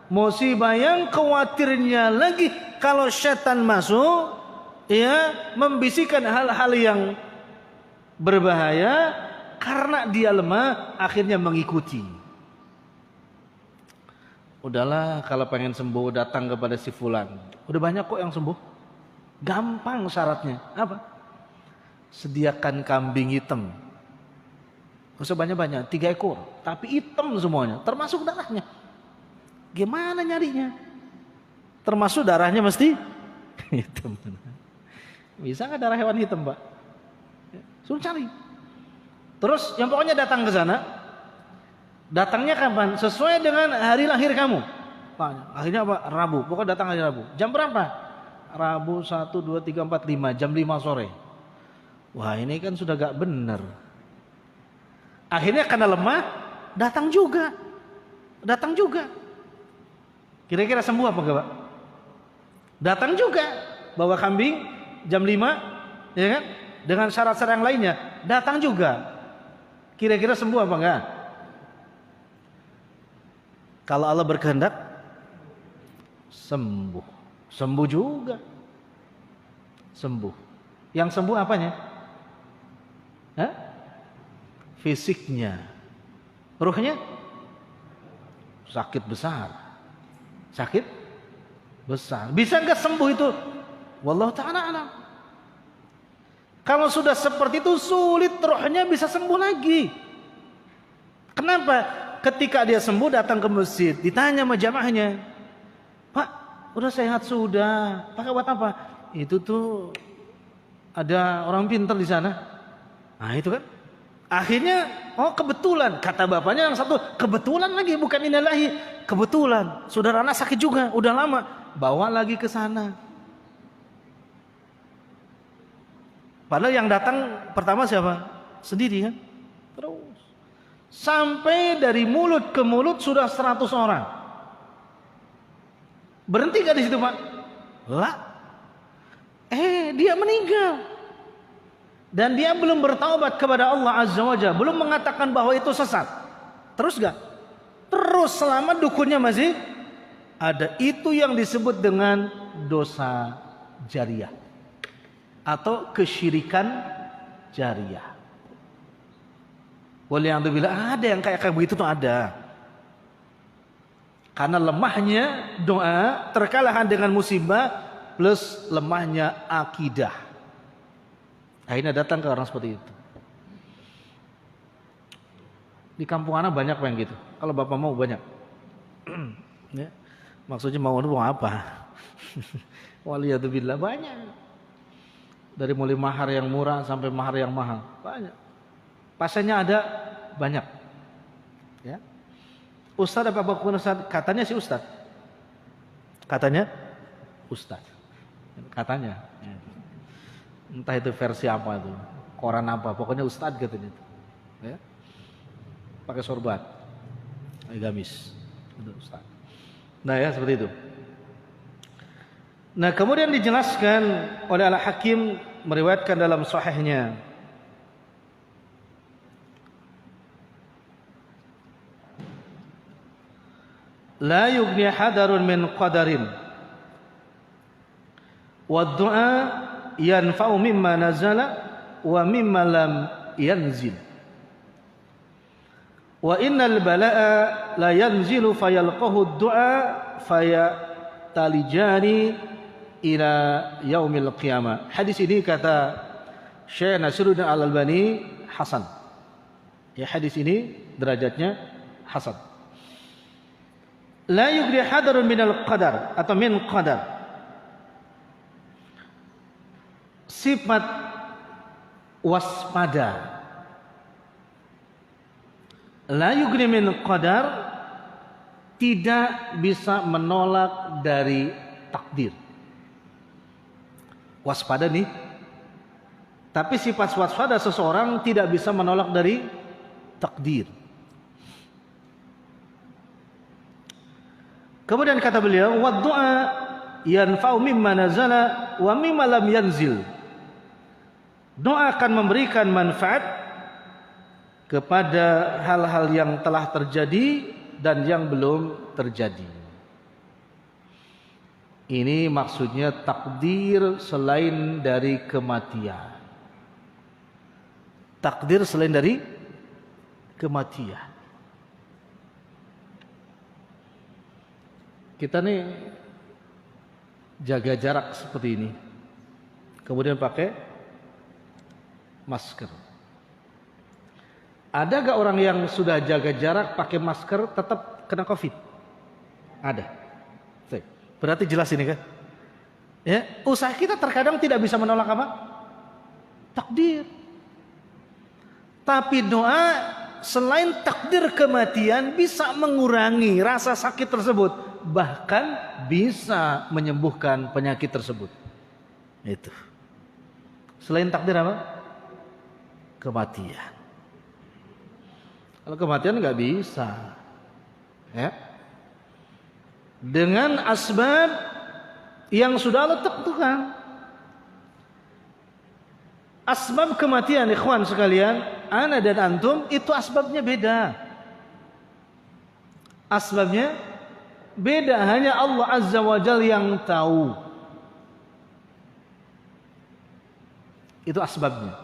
Musibah yang khawatirnya lagi kalau syaitan masuk, ya, membisikkan hal-hal yang berbahaya, karena dia lemah akhirnya mengikuti. Udahlah, kalau pengen sembuh datang kepada si fulan. Udah banyak kok yang sembuh. Gampang syaratnya. Apa? Sediakan kambing hitam. Gak usah banyak-banyak, 3 ekor. Tapi hitam semuanya, termasuk darahnya. Gimana nyarinya? Termasuk darahnya mesti hitam. Bisa nggak darah hewan hitam, Pak? Suruh cari. Terus yang pokoknya datang ke sana. Datangnya kapan? Sesuai dengan hari lahir kamu. Pak, akhirnya apa? Rabu. Pokoknya datang hari Rabu. Jam berapa? Rabu 1, 2, 3, 4, 5. Jam 5 sore. Wah, ini kan sudah gak benar. Akhirnya karena lemah, datang juga. Datang juga. Kira-kira sembuh apa enggak, Pak? Datang juga. Bawa kambing jam 5, ya kan? Dengan syarat-syarat yang lainnya. Datang juga. Kira-kira sembuh apa enggak? Kalau Allah berkehendak, sembuh. Sembuh juga. Sembuh. Yang sembuh apanya? Hah? Fisiknya. Ruhnya? Sakit besar. Sakit besar. Bisa enggak sembuh itu? Wallahu ta'ala alam. Kalau sudah seperti itu, sulit ruhnya bisa sembuh lagi. Kenapa? Ketika dia sembuh datang ke masjid, ditanya sama jamaahnya, Pak, udah sehat sudah, pakai buat apa? Itu tuh ada orang pintar di sana. Nah itu kan, akhirnya, oh kebetulan, kata bapaknya yang satu, kebetulan lagi, bukan inallahi, kebetulan, saudara anak sakit juga, udah lama, bawa lagi ke sana. Padahal yang datang pertama siapa? Sendiri kan? Terus sampai dari mulut ke mulut sudah 100 orang. Berhenti gak di situ, Pak? Lah. Dia meninggal. Dan dia belum bertaubat kepada Allah Azza wa Jalla, belum mengatakan bahwa itu sesat. Terus gak? Terus selama dukunnya masih ada. Itu yang disebut dengan dosa jariah atau kesyirikan jariah. Waliyadzubillah, ada yang kayak begitu tuh ada. Karena lemahnya doa, terkalahkan dengan musibah, plus lemahnya akidah. Akhirnya datang ke orang seperti itu. Di kampung anak banyak yang gitu. Kalau bapak mau banyak. Ya. Maksudnya mau apa? Waliyadzubillah banyak. Dari mulai mahar yang murah sampai mahar yang mahal, banyak. Pasiennya ada banyak. Ya. Ustaz apa bukan Ustaz? Katanya si Ustaz. Katanya Ustaz. Katanya. Ya. Entah itu versi apa itu, koran apa, pokoknya Ustaz katanya itu. Ya. Pakai sorban, gamis, itu Ustaz. Nah ya seperti itu. Nah kemudian dijelaskan oleh Al-Hakim meriwayatkan dalam sahihnya, la yughni hadarun min qadarin wa du'a yanfa'u mimma nazala wa mimma lam yanzil wa innal bala'a la yanzilu fayalqahu ad-du'a fayatalijani ila yaumil qiyamah. Hadis ini kata Syekh Nasiruddin Al-Albani hasan. Ya, hadis ini derajatnya hasan. La yughni hadarun minal qadar atau min qadar. Sifat waspada. La yughni min qadar, tidak bisa menolak dari takdir. Waspada nih. Tapi sifat waspada seseorang tidak bisa menolak dari takdir. Kemudian kata beliau, wa du'a yanfa'u mimma nazala wa mimma lam yanzil. Doa akan memberikan manfaat kepada hal-hal yang telah terjadi dan yang belum terjadi. Ini maksudnya takdir selain dari kematian. Takdir selain dari kematian. Kita nih jaga jarak seperti ini. Kemudian pakai masker. Ada gak orang yang sudah jaga jarak pakai masker tetap kena COVID? Ada. Berarti jelas ini kan? Ya, usaha kita terkadang tidak bisa menolak apa? Takdir. Tapi doa selain takdir kematian bisa mengurangi rasa sakit tersebut, bahkan bisa menyembuhkan penyakit tersebut. Itu. Selain takdir apa? Kematian. Kalau kematian nggak bisa, ya. Dengan asbab yang sudah Allah tentukan. Asbab kematian, ikhwan sekalian, ana dan antum itu asbabnya beda. Asbabnya beda, hanya Allah Azza wa Jalla yang tahu. Itu asbabnya.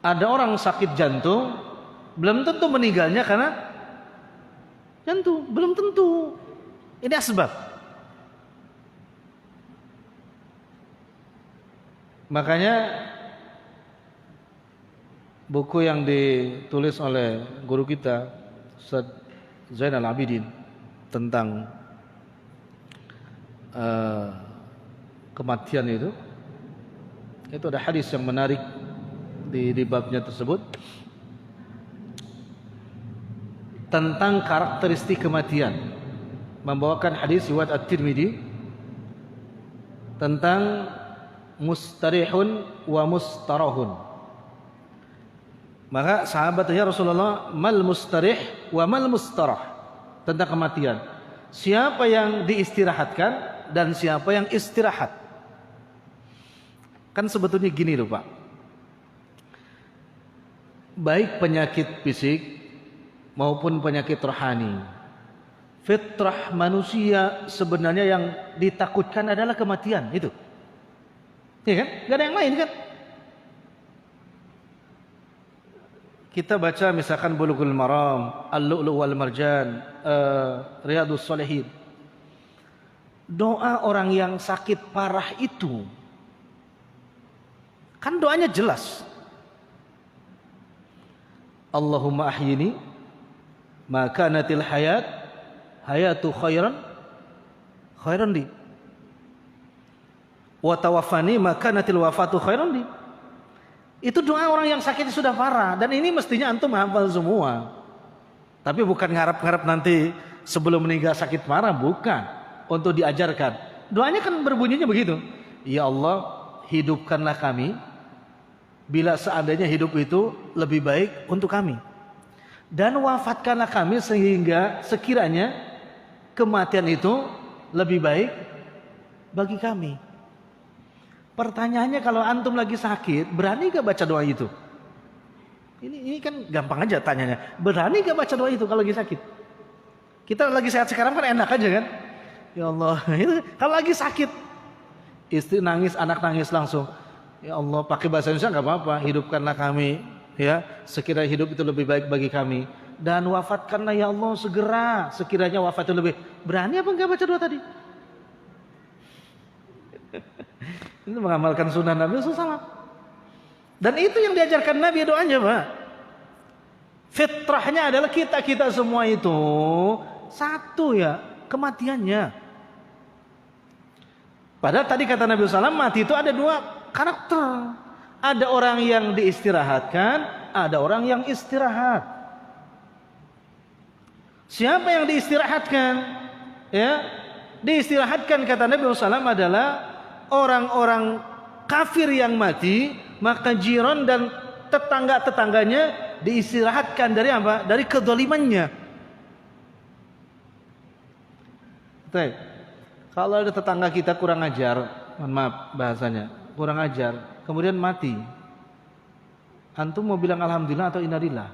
Ada orang sakit jantung, belum tentu meninggalnya karena jantung, belum tentu. Ini asbab. Makanya buku yang ditulis oleh guru kita Ustaz Zainal Abidin tentang kematian itu ada hadis yang menarik di babnya tersebut tentang karakteristik kematian, membawakan hadis riwayat At-Tirmidzi tentang mustarihun wa mustarahun. Maka sahabat tanya Rasulullah, mal mustarih wa mal mustarah, tentang kematian. Siapa yang diistirahatkan dan siapa yang istirahat? Kan sebetulnya gini loh Pak. Baik penyakit fisik maupun penyakit rohani, fitrah manusia sebenarnya yang ditakutkan adalah kematian itu. Iya kan? Gak ada yang lain kan? Kita baca misalkan Bulughul Maram, Al-Lu'lu' wal Marjan, Riyadhus Shalihin. Doa orang yang sakit parah itu kan doanya jelas. Allahumma ahyini ma kanatil hayatu khairan li wa tawaffani ma kanatil wafatu khairan li. Itu doa orang yang sakit sudah parah, dan ini mestinya antum hafal semua. Tapi bukan ngarap-ngarap nanti sebelum meninggal sakit parah, bukan. Untuk diajarkan. Doanya kan berbunyinya begitu. Ya Allah, hidupkanlah kami bila seandainya hidup itu lebih baik untuk kami, dan wafatkanlah kami sehingga sekiranya kematian itu lebih baik bagi kami. Pertanyaannya, kalau antum lagi sakit, berani gak baca doa itu? Ini kan gampang aja tanyanya. Berani gak baca doa itu kalau lagi sakit? Kita lagi sehat sekarang kan enak aja kan? Ya Allah, kalau lagi sakit, istri nangis, anak nangis langsung. Ya Allah, pakai bahasa Indonesia nggak apa-apa. Hidupkanlah kami, ya, sekiranya hidup itu lebih baik bagi kami, dan wafatkanlah ya Allah segera, sekiranya wafat itu lebih. Berani apa nggak baca doa tadi? Itu mengamalkan sunnah Nabi SAW. Dan itu yang diajarkan Nabi doanya, Pak. Fitrahnya adalah kita semua itu satu ya, kematiannya. Padahal tadi kata Nabi SAW, mati itu ada dua karakter. Ada orang yang diistirahatkan, ada orang yang istirahat. Siapa yang diistirahatkan? Ya, diistirahatkan kata Nabi SAW adalah orang-orang kafir yang mati, maka jiran dan tetangga-tetangganya diistirahatkan dari apa? Dari kezalimannya. Baik. Kalau ada tetangga kita kurang ajar, mohon maaf bahasanya, kurang ajar, kemudian mati, antum mau bilang alhamdulillah atau innalillah?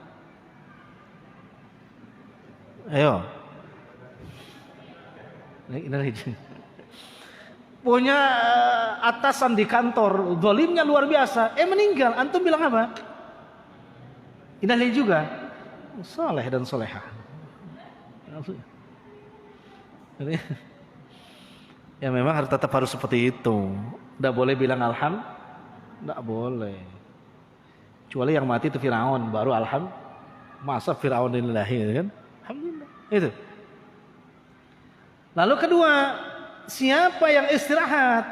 Ayo. Innalillah. Punya atasan di kantor, zalimnya luar biasa, meninggal, antum bilang apa? Innalillah juga. Saleh dan solehah. Ya memang tetap harus seperti itu. Tidak boleh bilang alhamdulillah, tidak boleh. Kecuali yang mati itu Firaun, baru alhamdulillah. Masa Firaun lillahi kan? Alhamdulillah. Itu. Lalu kedua, siapa yang istirahat?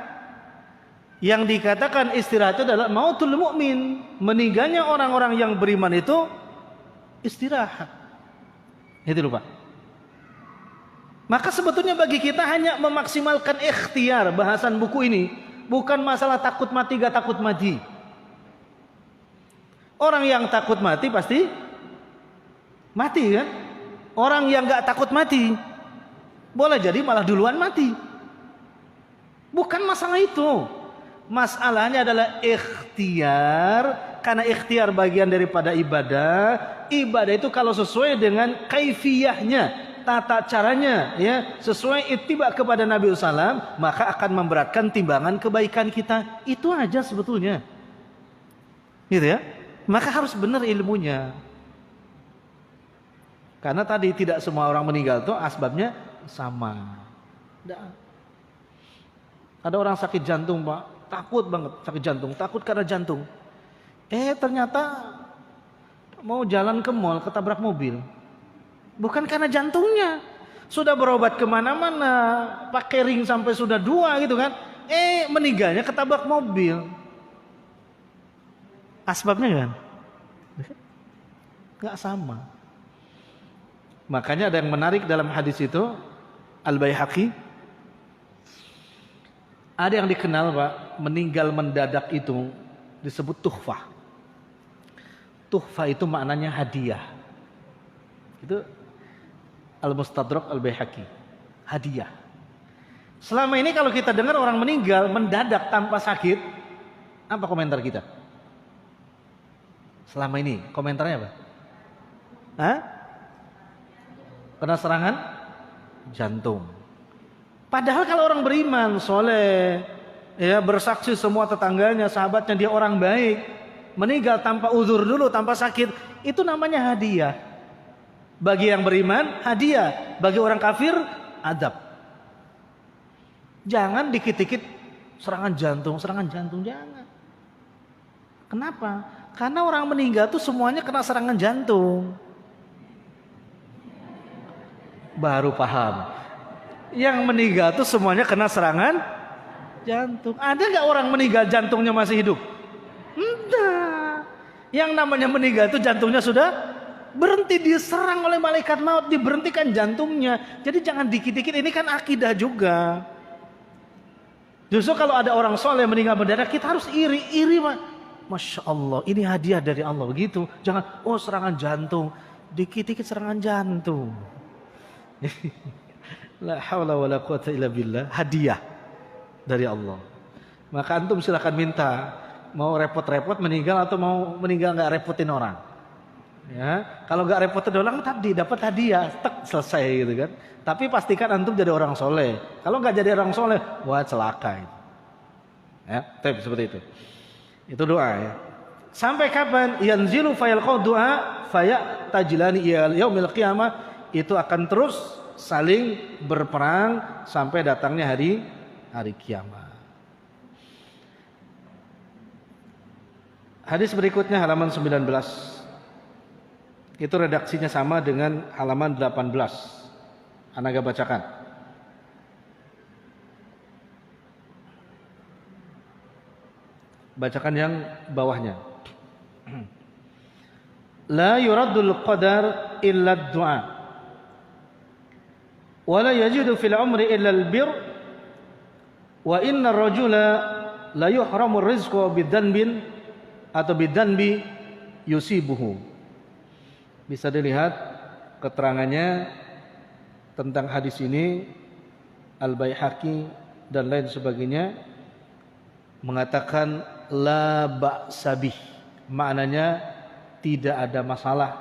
Yang dikatakan istirahat itu adalah mautul mukmin, meninggalnya orang-orang yang beriman itu istirahat. Itu lupa. Maka sebetulnya bagi kita hanya memaksimalkan ikhtiar, bahasan buku ini bukan masalah takut mati gak takut mati. Orang yang takut mati pasti mati kan? Orang yang gak takut mati boleh jadi malah duluan mati. Bukan masalah itu. Masalahnya adalah ikhtiar, karena ikhtiar bagian daripada ibadah. Ibadah itu kalau sesuai dengan kaifiyahnya, tata caranya, ya, sesuai ittiba kepada Nabi SAW, maka akan memberatkan timbangan kebaikan kita. Itu aja sebetulnya, gitu ya. Maka harus benar ilmunya, karena tadi tidak semua orang meninggal itu asbabnya sama. Ada orang sakit jantung, Pak. Takut banget sakit jantung, takut karena jantung. Ternyata mau jalan ke mall ketabrak mobil. Bukan karena jantungnya. Sudah berobat kemana-mana, pakai ring sampai sudah 2 gitu kan. Meninggalnya ketabrak mobil. Asbabnya kan gak sama. Makanya ada yang menarik dalam hadis itu, Al-Baihaqi. Ada yang dikenal, Pak, meninggal mendadak itu disebut tuhfah. Tuhfah itu maknanya hadiah. Itu Al-Mustadrak Al-Baihaqi. Hadiah. Selama ini kalau kita dengar orang meninggal mendadak tanpa sakit, apa komentar kita? Selama ini komentarnya apa? Kena serangan jantung. Padahal kalau orang beriman, soleh, ya, bersaksi semua tetangganya, sahabatnya dia orang baik, meninggal tanpa uzur dulu, tanpa sakit, itu namanya hadiah. Bagi yang beriman, hadiah. Bagi orang kafir, adab. Jangan dikit-dikit serangan jantung, jangan. Kenapa? Karena orang meninggal tuh semuanya kena serangan jantung. Baru paham. Yang meninggal tuh semuanya kena serangan jantung. Ada nggak orang meninggal jantungnya masih hidup? Enggak. Yang namanya meninggal itu jantungnya sudah berhenti, diserang oleh malaikat maut, diberhentikan jantungnya. Jadi jangan dikit-dikit, ini kan akidah juga. Justru kalau ada orang soleh meninggal mendadak, kita harus iri, Masya Allah, ini hadiah dari Allah, begitu. Jangan, serangan jantung, dikit-dikit serangan jantung. La haula wala quwata illa billah, hadiah dari Allah. Maka antum silakan minta, mau repot-repot meninggal atau mau meninggal nggak repotin orang. Ya, kalau nggak repotin orang tadi dapat hadiah, selesai gitu kan. Tapi pastikan antum jadi orang soleh. Kalau nggak jadi orang soleh, wah celaka itu. Ya, seperti itu. Itu doa ya. Sampai kapan? Yanzilu fayalqau du'a fayatajilani yaumil qiyamah, itu akan terus saling berperang sampai datangnya hari kiamat. Hadis berikutnya halaman 19. Itu redaksinya sama dengan halaman 18. Anaga bacakan. Bacakan yang bawahnya. La yuraddul qadar illa ad-du'a. Wala yajidu fil umri illa al-bir, wa inna ar-rajula la yuhramu ar-rizqa bidzanbin atau bidzanbi yusibuhu. Bisa dilihat keterangannya tentang hadis ini Al-Baihaqi dan lain sebagainya mengatakan la ba'sa bih, maknanya tidak ada masalah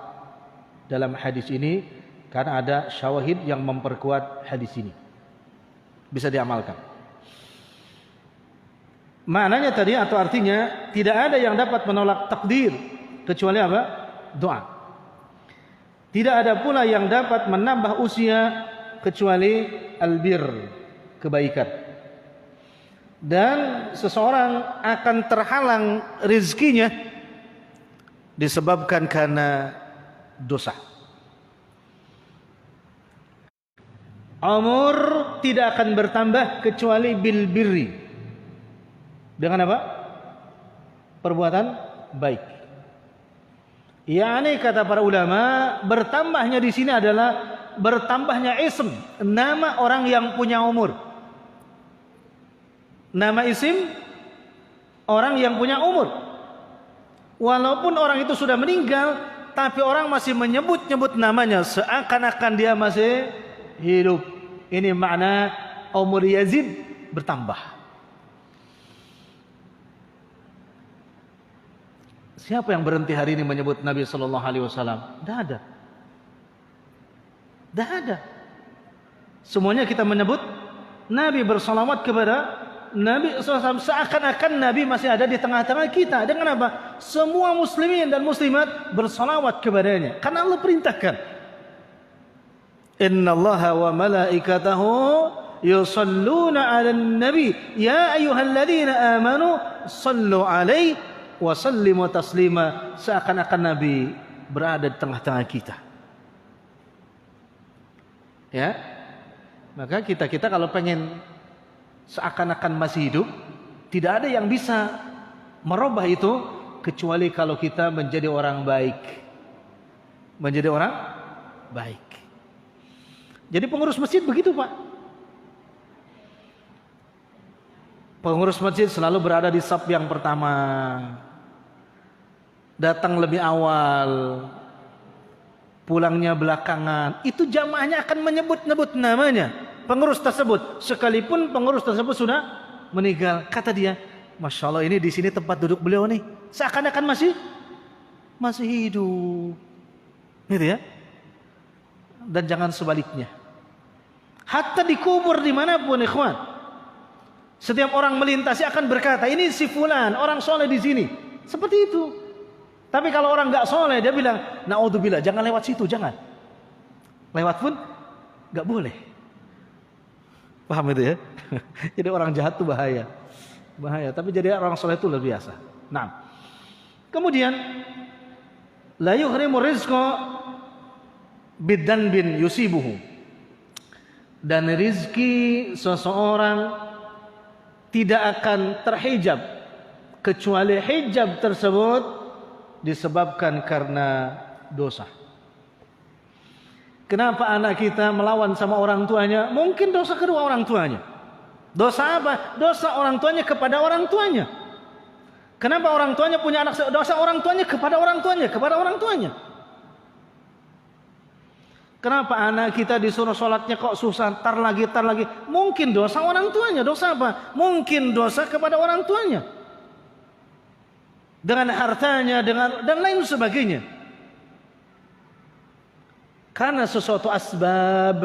dalam hadis ini karena ada syawahid yang memperkuat hadis ini, bisa diamalkan. Maknanya tadi atau artinya tidak ada yang dapat menolak takdir kecuali apa? Doa. Tidak ada pula yang dapat menambah usia kecuali albir, kebaikan. Dan seseorang akan terhalang rizkinya disebabkan karena dosa. Umur tidak akan bertambah kecuali bil birri. Dengan apa? Perbuatan baik. Yani kata para ulama, bertambahnya di sini adalah bertambahnya ism, nama orang yang punya umur. Nama isim orang yang punya umur. Walaupun orang itu sudah meninggal, tapi orang masih menyebut-nyebut namanya seakan-akan dia masih hidup. Ini makna umur Yazid bertambah. Siapa yang berhenti hari ini menyebut Nabi sallallahu alaihi wasallam? Tidak ada. Tidak ada. Semuanya kita menyebut Nabi, bersalawat kepada Nabi SAW, seakan-akan Nabi masih ada di tengah-tengah kita. Dengan apa? Semua muslimin dan muslimat bersalawat kepadanya. Karena Allah perintahkan. Inna Allaha wa malaikatahu yusalluna ala nabi. Ya ayyuhalladzina amanu sallu alaihi wa sallimu taslima. Seakan-akan Nabi berada di tengah-tengah kita. Ya. Maka kita kalau pengen seakan-akan masih hidup, tidak ada yang bisa merubah itu kecuali kalau kita menjadi orang baik. Menjadi orang baik. Jadi pengurus masjid begitu, Pak. Pengurus masjid selalu berada di saf yang pertama. Datang lebih awal. Pulangnya belakangan. Itu jamaahnya akan menyebut-nyebut namanya pengurus tersebut, sekalipun pengurus tersebut sudah meninggal. Kata dia, Masya Allah, ini di sini tempat duduk beliau nih, seakan-akan masih hidup, gitu ya. Dan jangan sebaliknya. Hatta dikubur dimanapun, ikhwan, setiap orang melintasi akan berkata, ini si fulan, orang soleh di sini. Seperti itu. Tapi kalau orang nggak soleh, dia bilang, naudzubillah, jangan lewat situ, jangan. Lewat pun nggak boleh. Paham itu ya? Jadi orang jahat itu bahaya. Bahaya, tapi jadi orang soleh itu luar biasa. Nah. Kemudian la yuhrimu rizqa bidanbin yusibuhu. Dan rizki seseorang tidak akan terhijab kecuali hijab tersebut disebabkan karena dosa. Kenapa anak kita melawan sama orang tuanya? Mungkin dosa kedua orang tuanya. Dosa apa? Dosa orang tuanya kepada orang tuanya. Kenapa orang tuanya punya anak? Dosa orang tuanya kepada orang tuanya, kepada orang tuanya. Kenapa anak kita disuruh sholatnya kok susah, tar lagi. Mungkin dosa orang tuanya. Dosa apa? Mungkin dosa kepada orang tuanya. Dengan hartanya, dan lain sebagainya. Karena sesuatu asbab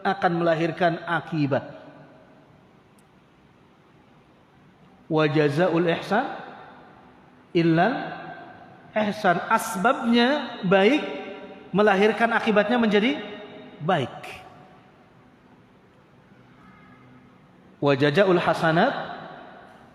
akan melahirkan akibat. Wa jazaa'ul ihsan illa ihsan. Asbabnya baik, melahirkan akibatnya menjadi baik. Wa jazaa'ul hasanat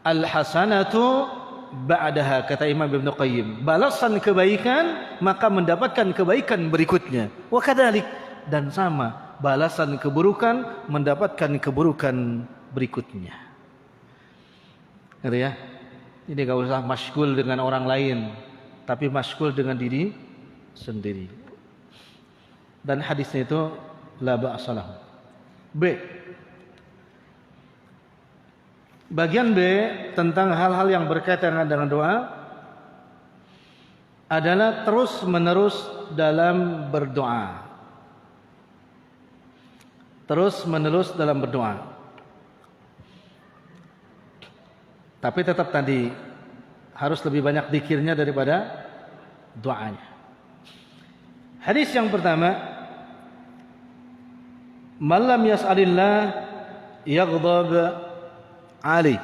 al-hasanatu ba'daha, kata Imam Ibnu Qayyim. Balasan kebaikan maka mendapatkan kebaikan berikutnya. Wa kadzalik, dan sama, balasan keburukan mendapatkan keburukan berikutnya. Ngerti ya? Ini gak usah masyghul dengan orang lain, tapi masyghul dengan diri sendiri. Dan hadisnya itu la ba'salahu. B. Bagian B tentang hal-hal yang berkaitan dengan doa adalah terus menerus dalam berdoa. Terus menerus dalam berdoa. Tapi tetap tadi harus lebih banyak zikirnya daripada doanya. Hadis yang pertama, "Man lam yas'alillah yaghdab ali."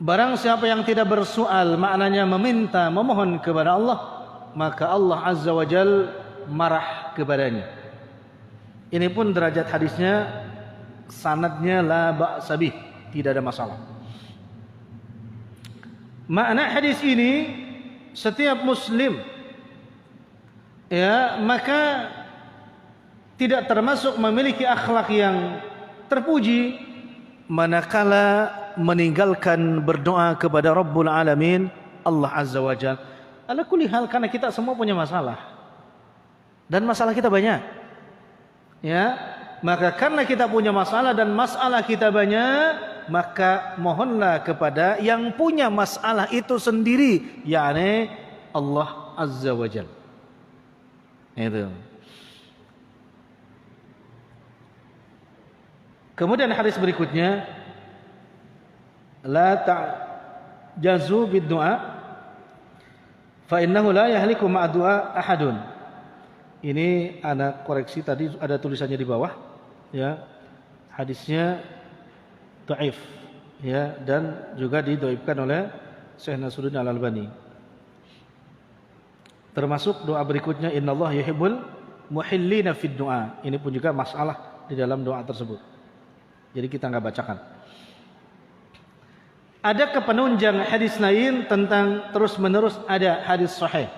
Barang siapa yang tidak bersoal, maknanya meminta, memohon kepada Allah, maka Allah Azza wa Jal marah kepadanya. Ini pun derajat hadisnya, sanadnya la ba'sa bih, tidak ada masalah. Makna hadis ini, setiap muslim ya, maka tidak termasuk memiliki akhlak yang terpuji manakala meninggalkan berdoa kepada Rabbul Alamin, Allah Azza wa Jalla. Ala kulli hal, karena kita semua punya masalah dan masalah kita banyak, ya, maka karena kita punya masalah dan masalah kita banyak, maka mohonlah kepada yang punya masalah itu sendiri, yakni Allah Azza wa Jalla. Itu. Kemudian hadis berikutnya, la ta'jazu bid-du'a fa innahu la yahliku ma'a du'a ahadun. Ini ana koreksi, tadi ada tulisannya di bawah, ya. Hadisnya dhaif, ya, dan juga didhaifkan oleh Syekh Nasruddin Al-Albani. Termasuk doa berikutnya, innallaha yuhibbul muhillina fid du'a. Ini pun juga masalah di dalam doa tersebut. Jadi kita enggak bacakan. Ada kepenunjang hadis lain tentang terus-menerus ada hadis sahih.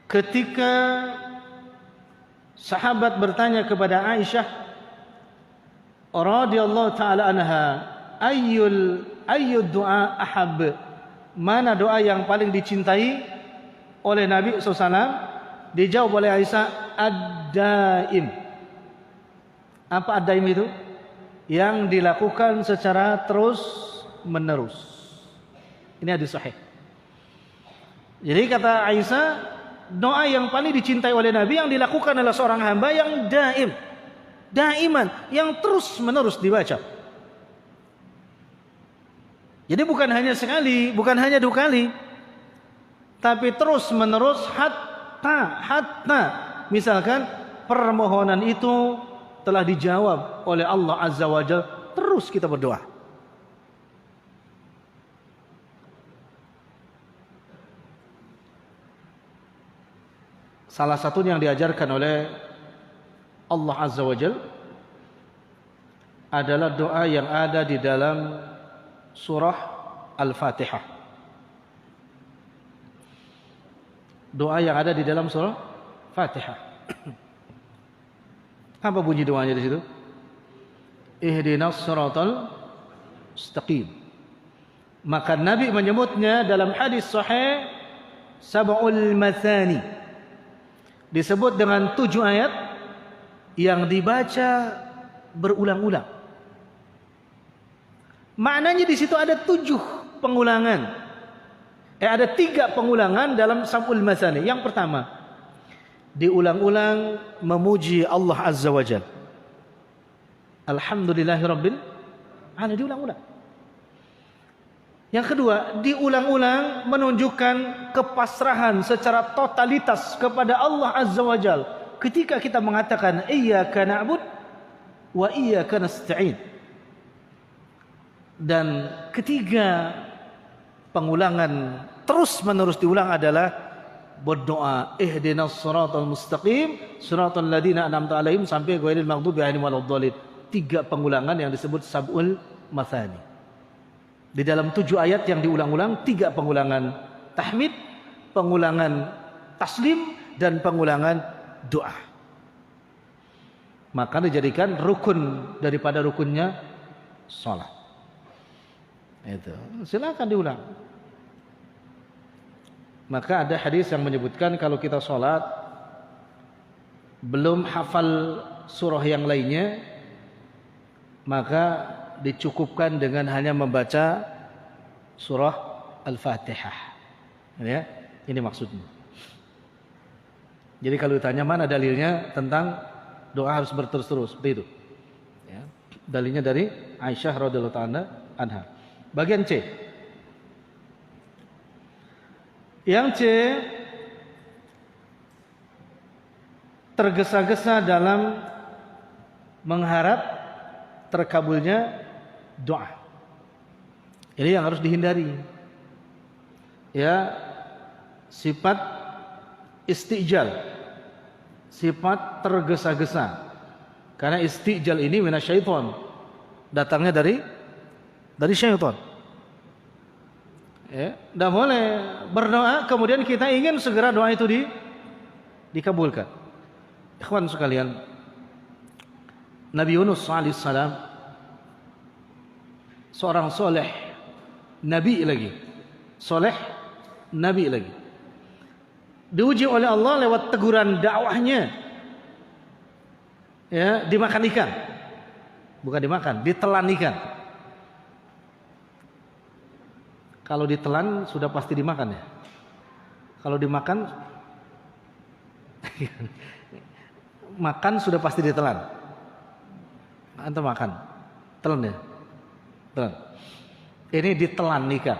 Ketika sahabat bertanya kepada Aisyah radhiyallahu taala anha, ayyud du'a ahab, mana doa yang paling dicintai oleh Nabi SAW? Dijawab oleh Aisyah, ad-daim. Apa ad-daim itu? Yang dilakukan secara terus menerus. Ini hadis sahih. Jadi kata Aisyah, doa yang paling dicintai oleh Nabi yang dilakukan oleh seorang hamba yang daiman, yang terus menerus dibaca. Jadi bukan hanya sekali, bukan hanya 2 kali, tapi terus menerus hatta misalkan permohonan itu telah dijawab oleh Allah Azza wa Jalla, terus kita berdoa. Salah satunya yang diajarkan oleh Allah Azza wa Jalla adalah doa yang ada di dalam surah Al-Fatihah. Doa yang ada di dalam surah Fatihah. Apa bunyi doanya di situ? Ihdinas siratal mustaqim. Maka Nabi menyebutnya dalam hadis sahih sab'ul mathani. Disebut dengan 7 ayat yang dibaca berulang-ulang. Maknanya di situ ada 7 pengulangan. Ada 3 pengulangan dalam sab'ul mathani. Yang pertama, diulang-ulang memuji Allah Azza wa Jalla. Alhamdulillahirabbil alamin, diulang-ulang. Yang kedua, diulang-ulang menunjukkan kepasrahan secara totalitas kepada Allah Azza wa Jalla. Ketika kita mengatakan iyyaka na'bud wa iyyaka nasta'in. Dan ketiga pengulangan terus-menerus diulang adalah berdoa ihdinas siratal mustaqim siratal ladzina an'amta 'alaihim sampai ghairil maghdubi 'alaihim waladdallin. 3 pengulangan yang disebut sab'ul mathani. Di dalam 7 ayat yang diulang-ulang, 3 pengulangan tahmid, pengulangan taslim, dan pengulangan doa. Maka dijadikan rukun daripada rukunnya salat. Itu. Silakan diulang. Maka ada hadis yang menyebutkan kalau kita sholat belum hafal surah yang lainnya, maka dicukupkan dengan hanya membaca surah Al-Fatihah. Ya, ini maksudnya. Jadi kalau ditanya mana dalilnya tentang doa harus berterus-terus, seperti itu. Ya. Dalilnya dari Aisyah radhiyallahu anha. Bagian C. Yang C, tergesa-gesa dalam mengharap terkabulnya doa. Ini yang harus dihindari. Ya, sifat istijal, sifat tergesa-gesa. Karena istijal ini minasyaiton, datangnya dari syaitan. Ya, tidak boleh berdoa kemudian kita ingin segera doa itu dikabulkan. Ikhwan sekalian, Nabi Yunus alaihissalam seorang soleh, nabi lagi, soleh, nabi lagi, diuji oleh Allah lewat teguran dakwahnya. Ya, dimakan ikan, bukan dimakan, ditelan ikan. Kalau ditelan sudah pasti dimakan ya. Kalau dimakan, makan sudah pasti ditelan. Antum makan, telan ya, telan. Ini ditelan ikan.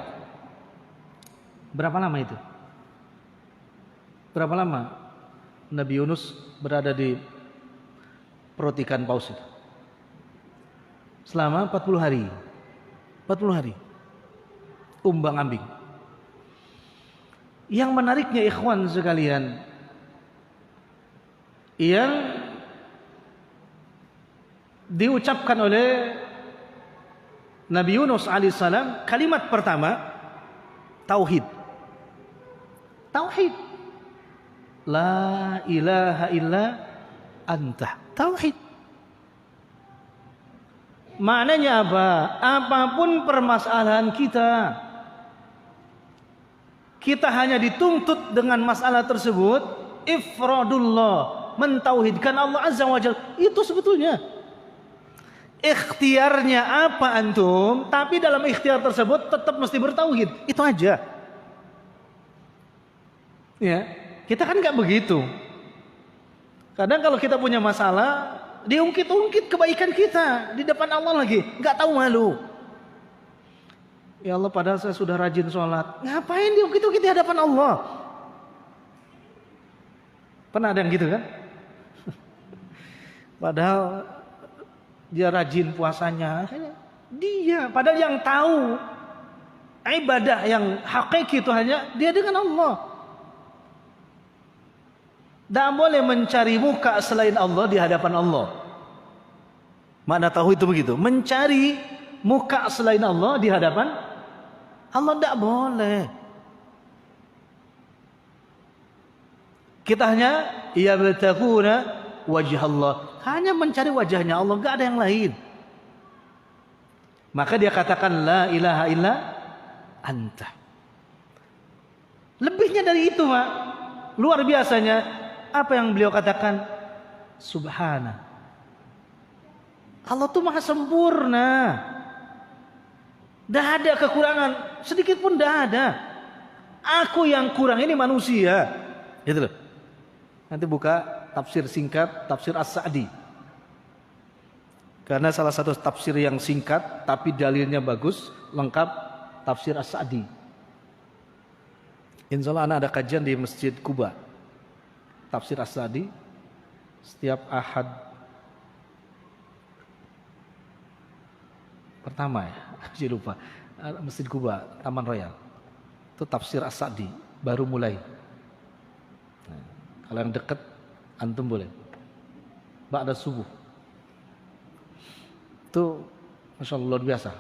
Berapa lama itu? Berapa lama Nabi Yunus berada di perut ikan paus itu? Selama 40 hari. 40 hari. Umbang-ambing. Yang menariknya ikhwan sekalian, yang diucapkan oleh Nabi Yunus alaihissalam, kalimat pertama tauhid. Tauhid. La ilaha illa anta. Tauhid. Maknanya apa? Apapun permasalahan kita hanya dituntut dengan masalah tersebut ifradullah, mentauhidkan Allah azza wa jalla. Itu sebetulnya ikhtiarnya apa antum, tapi dalam ikhtiar tersebut tetap mesti bertauhid. Itu aja. Ya, kita kan nggak begitu. Kadang kalau kita punya masalah, diungkit-ungkit kebaikan kita di depan Allah lagi, nggak tahu malu. Ya Allah, padahal saya sudah rajin sholat. Ngapain diungkit-ungkit di hadapan Allah? Pernah ada yang gitu kan? Padahal dia rajin puasanya. Dia, padahal yang tahu ibadah yang hakiki itu hanya dia dengan Allah. Tak boleh mencari muka selain Allah di hadapan Allah. Makna tahu itu begitu. Mencari muka selain Allah di hadapan Allah tidak boleh. Kita hanya yabtaguna wajh Allah, hanya mencari wajahnya Allah, enggak ada yang lain. Maka dia katakan la ilaha illa anta. Lebihnya dari itu, Pak. Luar biasanya apa yang beliau katakan? Subhana. Allah itu maha sempurna. Tidak ada kekurangan, sedikit pun tidak ada. Aku yang kurang ini manusia. Gitu loh. Nanti buka tafsir singkat, tafsir As-Sa'di. Karena salah satu tafsir yang singkat tapi dalilnya bagus, lengkap, tafsir As-Sa'di. Insya Allah anak ada kajian di Masjid Kuba. Tafsir As-Sa'di setiap Ahad pertama ya. Saya lupa, Masjid Kuba, Taman Royal. Itu tafsir As-Sa'di, baru mulai. Nah, kalau yang dekat, antum boleh. Ba'da subuh. Itu Masya Allah luar biasa.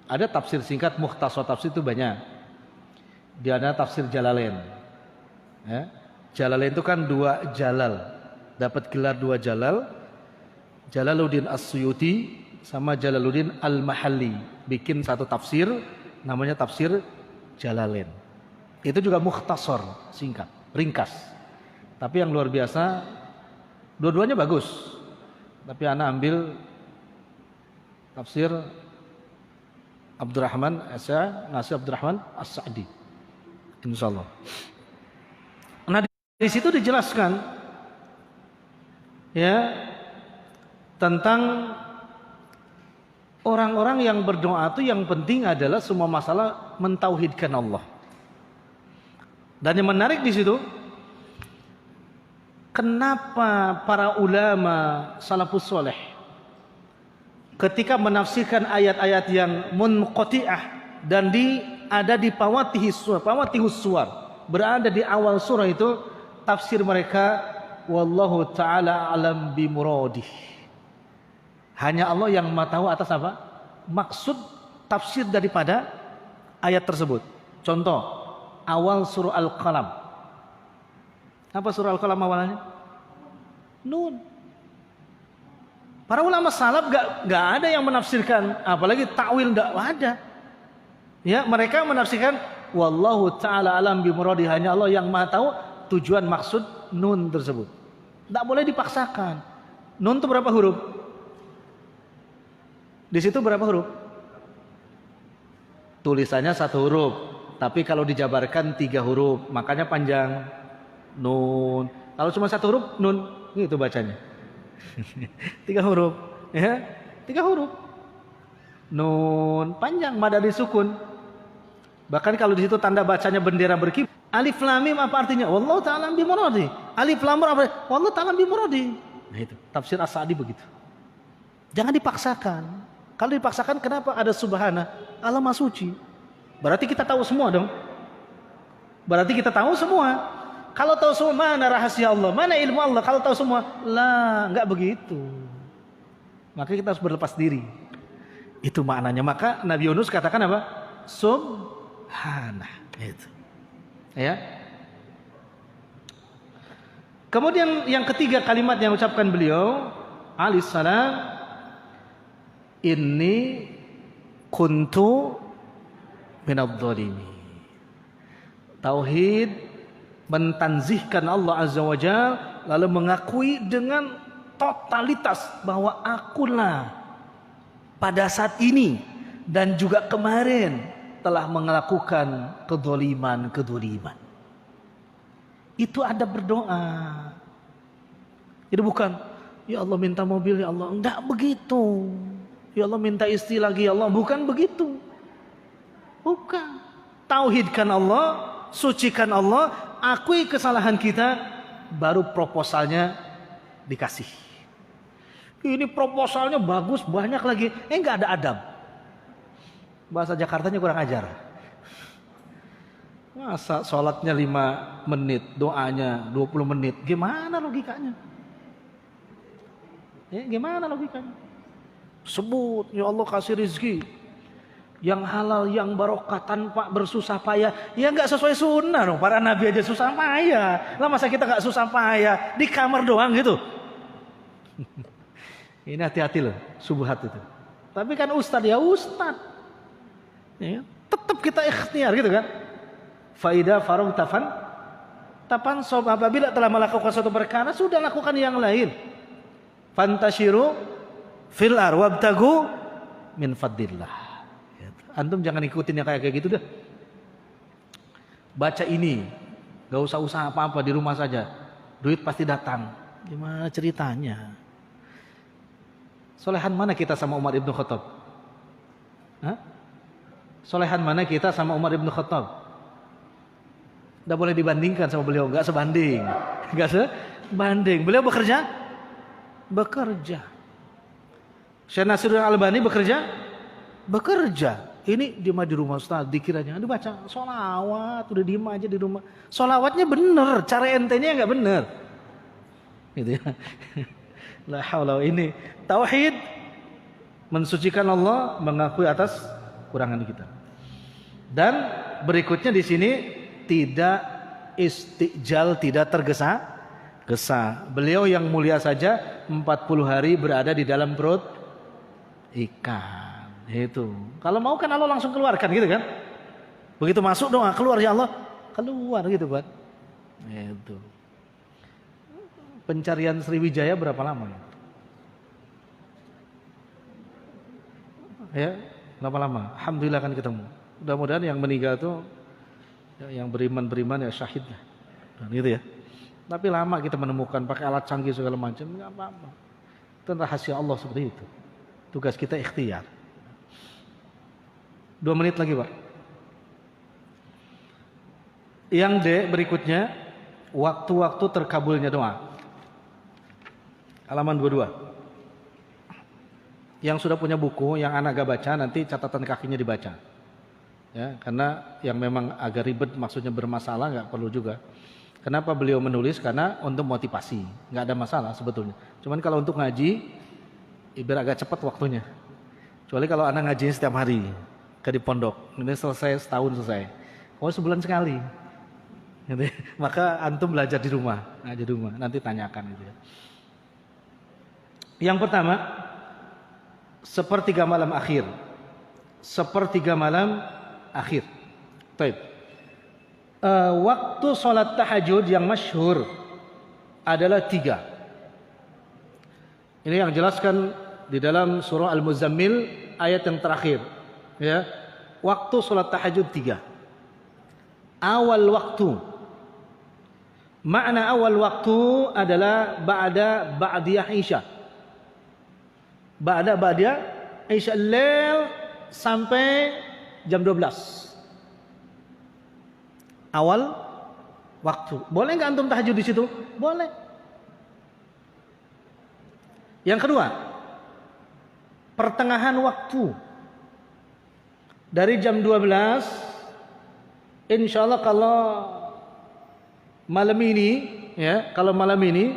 Ada tafsir singkat, mukhtasar tafsir itu banyak. Dia ada tafsir Jalalain. Ya. Jalalain itu kan dua jalal. Dapat gelar dua jalal. Jalaluddin As-Suyuti sama Jalaluddin Al-Mahalli bikin satu tafsir namanya tafsir Jalalain. Itu juga mukhtasar, singkat, ringkas. Tapi yang luar biasa, dua-duanya bagus. Tapi ana ambil tafsir Abdurrahman As-Sa'di. Insyaallah. Nah, di situ dijelaskan ya tentang Orang-orang yang berdoa itu yang penting adalah semua masalah mentauhidkan Allah. Dan yang menarik di situ, kenapa para ulama salafus soleh ketika menafsirkan ayat-ayat yang munqati'ah dan ada di fawatihus suwar, berada di awal surah itu, tafsir mereka wallahu ta'ala alam bimuradih. Hanya Allah yang tahu atas apa? Maksud tafsir daripada ayat tersebut. Contoh, awal surah Al-Qalam. Apa surah Al-Qalam awalnya? Nun. Para ulama salaf gak ada yang menafsirkan, apalagi takwil gak ada. Ya, mereka menafsirkan wallahu ta'ala alam bimuradih, hanya Allah yang Maha tahu tujuan maksud nun tersebut. Tidak boleh dipaksakan. Nun itu berapa huruf? Di situ berapa huruf? Tulisannya 1 huruf, tapi kalau dijabarkan 3 huruf, makanya panjang. Nun. Kalau cuma 1 huruf, nun, gitu bacanya. 3 huruf, ya, 3 huruf. Nun, panjang, mad dari sukun. Bahkan kalau di situ tanda bacanya bendera berkibar. Alif lam mim apa artinya? Wallahu ta'ala bimuradi. Alif lam ra apa? Wallahu ta'ala bimuradi. Nah itu, tafsir As-Sa'di begitu. Jangan dipaksakan. Kalau dipaksakan, kenapa ada subhana? Allah Maha Suci. Berarti kita tahu semua dong. Berarti kita tahu semua. Kalau tahu semua, mana rahasia Allah? Mana ilmu Allah? Kalau tahu semua, lah, enggak begitu. Maka kita harus berlepas diri. Itu maknanya. Maka Nabi Yunus katakan apa? Subhana. Itu. Ya. Kemudian yang ketiga kalimat yang ucapkan beliau alaihissalam, inni kuntu minadh-dhalimin. Tauhid mentanzihkan Allah Azza wa Jalla, lalu mengakui dengan totalitas bahwa akulah pada saat ini dan juga kemarin telah melakukan kedzaliman. Itu ada berdoa. Jadi bukan ya Allah minta mobil ya Allah, enggak begitu. Ya Allah minta istri lagi ya Allah, bukan begitu. Bukan. Tauhidkan Allah, sucikan Allah, akui kesalahan kita, baru proposalnya dikasih. Ini proposalnya bagus, banyak lagi. Enggak ada adab. Bahasa Jakartanya kurang ajar. Masa sholatnya 5 menit, doanya 20 menit. Gimana logikanya? Ya, gimana logikanya? Sebut, ya Allah kasih rezeki yang halal, yang barokah tanpa bersusah payah. Ya enggak sesuai sunnah dong. Para nabi aja susah payah. Lah masa kita enggak susah payah di kamar doang gitu? Ini hati-hati loh, subuhat itu. Tapi kan ustad ya ustad. Ya, tetap kita ikhtiar gitu kan. Faida farung tapan sob, apabila telah melakukan suatu perkara, sudah lakukan yang lain. Fantashiru fil ar wabtagu min fadlillah. Antum jangan ikutin yang kayak gitu dah. Baca ini, gak usah usaha apa-apa, di rumah saja. Duit pasti datang. Gimana ceritanya? Solehan mana kita sama Umar ibn Khattab? Hah? Solehan mana kita sama Umar ibn Khattab? Tidak boleh dibandingkan sama beliau, gak sebanding. Gak sebanding. Beliau bekerja? Bekerja. Syekh Nasiruddin Albani bekerja? Bekerja. Ini di rumah Ustaz, dikiranya dibaca sholawat, udah diem aja di rumah. Sholawatnya bener, cara ente-nya nggak bener. Gitu ya. La haula, ini tauhid, mensucikan Allah, mengakui atas kurangan kita. Dan berikutnya di sini tidak istijal, tidak tergesa-gesa. Beliau yang mulia saja 40 hari berada di dalam perut ikan. Itu. Kalau mau kan Allah langsung keluarkan gitu kan. Begitu masuk doa keluar ya Allah, keluar gitu kan. Itu. Pencarian Sriwijaya berapa lama? Ya, berapa lama? Alhamdulillah kan ketemu. Mudah-mudahan yang meninggal tuh yang beriman ya syahid lah. Dan gitu ya. Tapi lama kita menemukan pakai alat canggih segala macam, enggak apa-apa. Itu rahasia Allah seperti itu. Tugas kita ikhtiar. 2 menit lagi Pak. Yang D berikutnya, waktu-waktu terkabulnya doa. Halaman 22. Yang sudah punya buku, yang anak gak baca, nanti catatan kakinya dibaca. Ya, karena yang memang agak ribet, maksudnya bermasalah, nggak perlu juga. Kenapa beliau menulis? Karena untuk motivasi, nggak ada masalah sebetulnya. Cuman kalau untuk ngaji, biar agak cepat waktunya. Kecuali kalau anak ngaji setiap hari ke di pondok, ini selesai setahun selesai. Oh sebulan sekali. Gitu. Maka antum belajar di rumah, ngaji di rumah, nanti tanyakan gitu ya. Yang pertama, sepertiga malam akhir. Sepertiga malam akhir. Baik. Waktu sholat tahajud yang masyhur adalah 3. Ini yang jelaskan di dalam surah Al-Muzammil ayat yang terakhir. Ya, waktu sholat tahajud 3. Awal waktu. Makna awal waktu adalah ba'diyah Isya. Ba'diyah Isya lail sampai jam 12. Awal waktu. Boleh nggak antum tahajud di situ? Boleh. Yang kedua, pertengahan waktu. Dari jam 12, insya Allah kalau malam ini, ya, kalau malam ini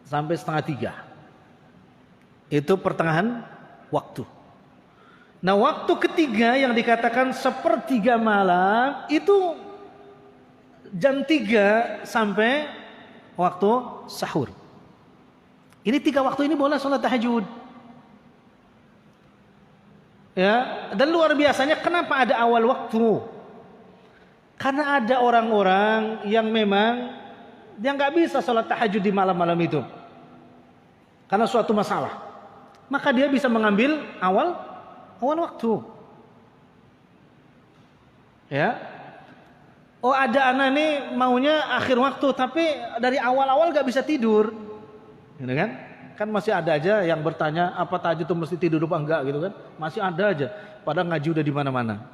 sampai 2:30, itu pertengahan waktu. Nah, waktu ketiga yang dikatakan sepertiga malam itu jam 3 sampai waktu sahur. Ini 3 waktu ini boleh sholat tahajud. Ya, dan luar biasanya kenapa ada awal waktu? Karena ada orang-orang yang memang dia nggak bisa sholat tahajud di malam-malam itu karena suatu masalah, maka dia bisa mengambil awal waktu. Ya, oh ada anak nih maunya akhir waktu, tapi dari awal-awal nggak bisa tidur, gitu kan? Kan masih ada aja yang bertanya apa tahajud itu mesti tidur apa enggak gitu kan? Masih ada aja. Padahal ngaji udah di mana-mana,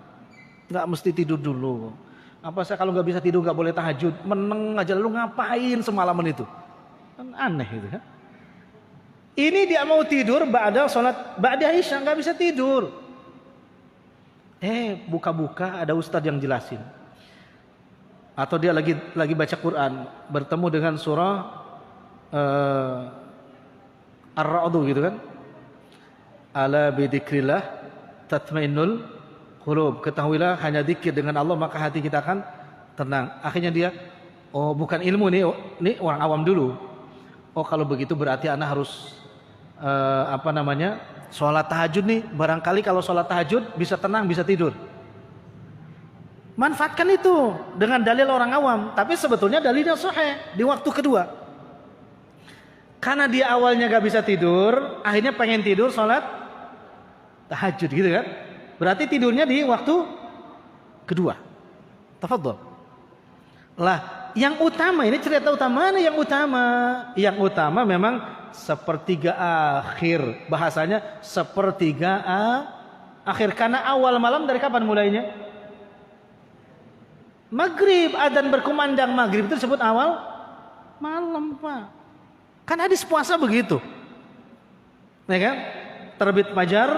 nggak mesti tidur dulu. Apa saya kalau nggak bisa tidur nggak boleh tahajud? Meneng aja, lalu ngapain semalaman itu? Kan aneh gitu kan? Ini dia mau tidur ba'da Isya nggak bisa tidur. Buka-buka ada ustadz yang jelasin. Atau dia lagi baca Quran, bertemu dengan surah Ar-Ra'd gitu kan? Ala bidzikrillah tatmainnul qulub. Ketahuilah hanya zikir dengan Allah maka hati kita akan tenang. Akhirnya dia, oh bukan ilmu nih, ini orang awam dulu. Oh kalau begitu berarti anak harus sholat tahajud nih. Barangkali kalau sholat tahajud bisa tenang, bisa tidur. Manfaatkan itu dengan dalil orang awam. Tapi sebetulnya dalilnya sahih di waktu kedua. Karena dia awalnya gak bisa tidur, akhirnya pengen tidur sholat tahajud gitu kan. Berarti tidurnya di waktu kedua. Tafadhol. Lah, yang utama ini cerita utama mana yang utama? Yang utama memang sepertiga akhir. Bahasanya sepertiga akhir. Karena awal malam dari kapan mulainya? Maghrib, adzan berkumandang maghrib itu disebut awal malam, Pak. Kan hadis puasa begitu. Ya kan? Terbit fajar,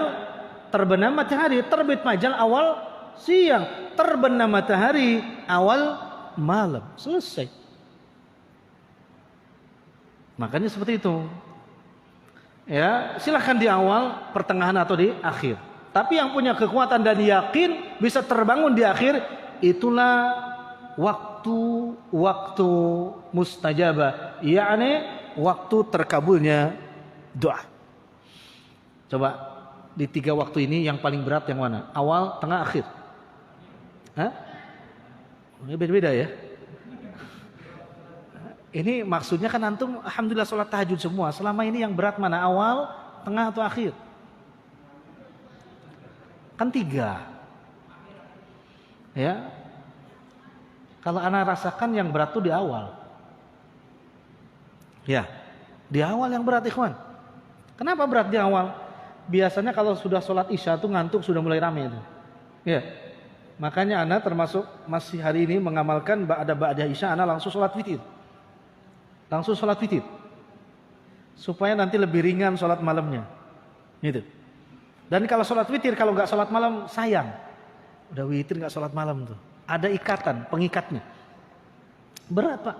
terbenam matahari. Terbit fajar awal siang, terbenam matahari awal malam. Selesai. Makanya seperti itu. Ya, silahkan di awal, pertengahan atau di akhir. Tapi yang punya kekuatan dan yakin bisa terbangun di akhir, itulah waktu mustajabah, yakni waktu terkabulnya doa. Coba di 3 waktu ini yang paling berat yang mana? Awal, tengah, akhir? Hah? Ini beda-beda ya. Ini maksudnya kan antum alhamdulillah sholat tahajud semua. Selama ini yang berat mana? Awal, tengah atau akhir? Kan 3. Ya. Kalau anak rasakan yang berat tuh di awal. Ya. Di awal yang berat, ikhwan. Kenapa berat di awal? biasanya kalau sudah sholat isya tuh ngantuk sudah mulai rame itu. Ya. Makanya ana termasuk masih hari ini mengamalkan ba'da isya ana langsung sholat witir. Langsung sholat witir. Supaya nanti lebih ringan sholat malamnya. Gitu. Dan kalau sholat witir kalau nggak sholat malam sayang. Udah witir nggak sholat malam tuh. Ada ikatan, pengikatnya. Berat Pak.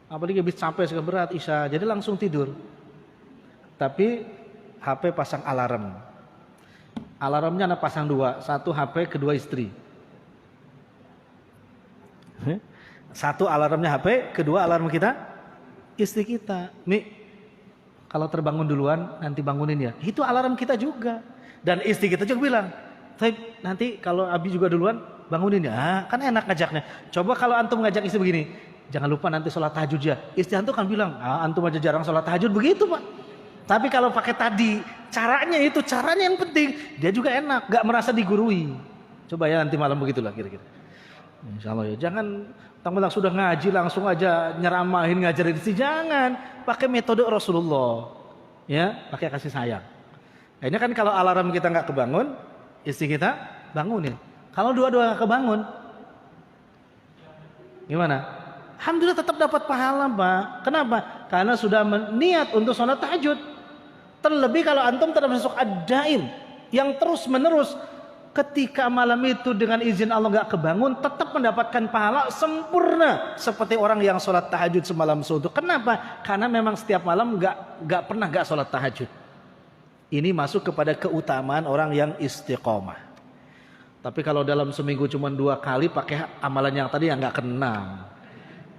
Apalagi habis capek sekali berat isya. Jadi langsung tidur. Tapi HP pasang alarm. Alarmnya anak pasang 2. Satu HP, kedua istri. Satu alarmnya HP, kedua alarm kita istri kita. Nih, kalau terbangun duluan nanti bangunin ya. Itu alarm kita juga. Dan istri kita juga bilang, nanti kalau Abi juga duluan bangunin ya. Kan enak ngajaknya. Coba kalau antum ngajak istri begini, jangan lupa nanti sholat tahajud ya. Istri antum kan bilang, antum aja jarang sholat tahajud. Begitu Pak. Tapi kalau pakai tadi, caranya yang penting. Dia juga enak, gak merasa digurui. Coba ya nanti malam begitulah kira-kira. Insya Allah ya. Jangan tang-tang sudah ngaji langsung aja nyeramahin ngajarin istri. Jangan. Pakai metode Rasulullah. Ya, pakai kasih sayang. Nah, ini kan kalau alarm kita gak kebangun, istri kita bangunin. Kalau dua-dua gak kebangun, gimana? Alhamdulillah tetap dapat pahala Pak. Kenapa? Karena sudah niat untuk sholat tahajud. Terlebih kalau antum termasuk ad-daim yang terus menerus ketika malam itu dengan izin Allah gak kebangun tetap mendapatkan pahala sempurna seperti orang yang sholat tahajud semalam suntuk. Kenapa? Karena memang setiap malam gak pernah gak sholat tahajud. Ini masuk kepada keutamaan orang yang istiqomah. Tapi kalau dalam seminggu cuma 2 kali pakai amalan yang tadi yang gak kena.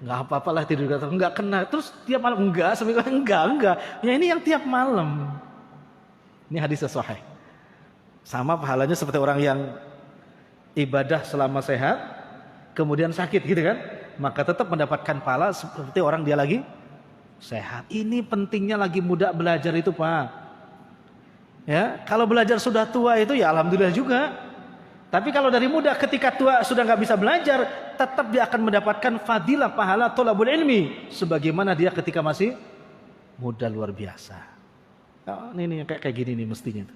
Nggak apa-apa lah tidur kata nggak kena terus tiap malam enggak seminggu enggak ya ini yang tiap malam. Ini hadis sahih. Sama pahalanya seperti orang yang ibadah selama sehat kemudian sakit gitu kan, maka tetap mendapatkan pahala seperti orang dia lagi sehat. Ini pentingnya lagi muda belajar itu Pak. Ya kalau belajar sudah tua itu ya alhamdulillah juga. Tapi kalau dari muda ketika tua sudah nggak bisa belajar, tetap dia akan mendapatkan fadilah pahala thalabul ilmi sebagaimana dia ketika masih muda luar biasa. Oh, ini kayak gini nih mestinya.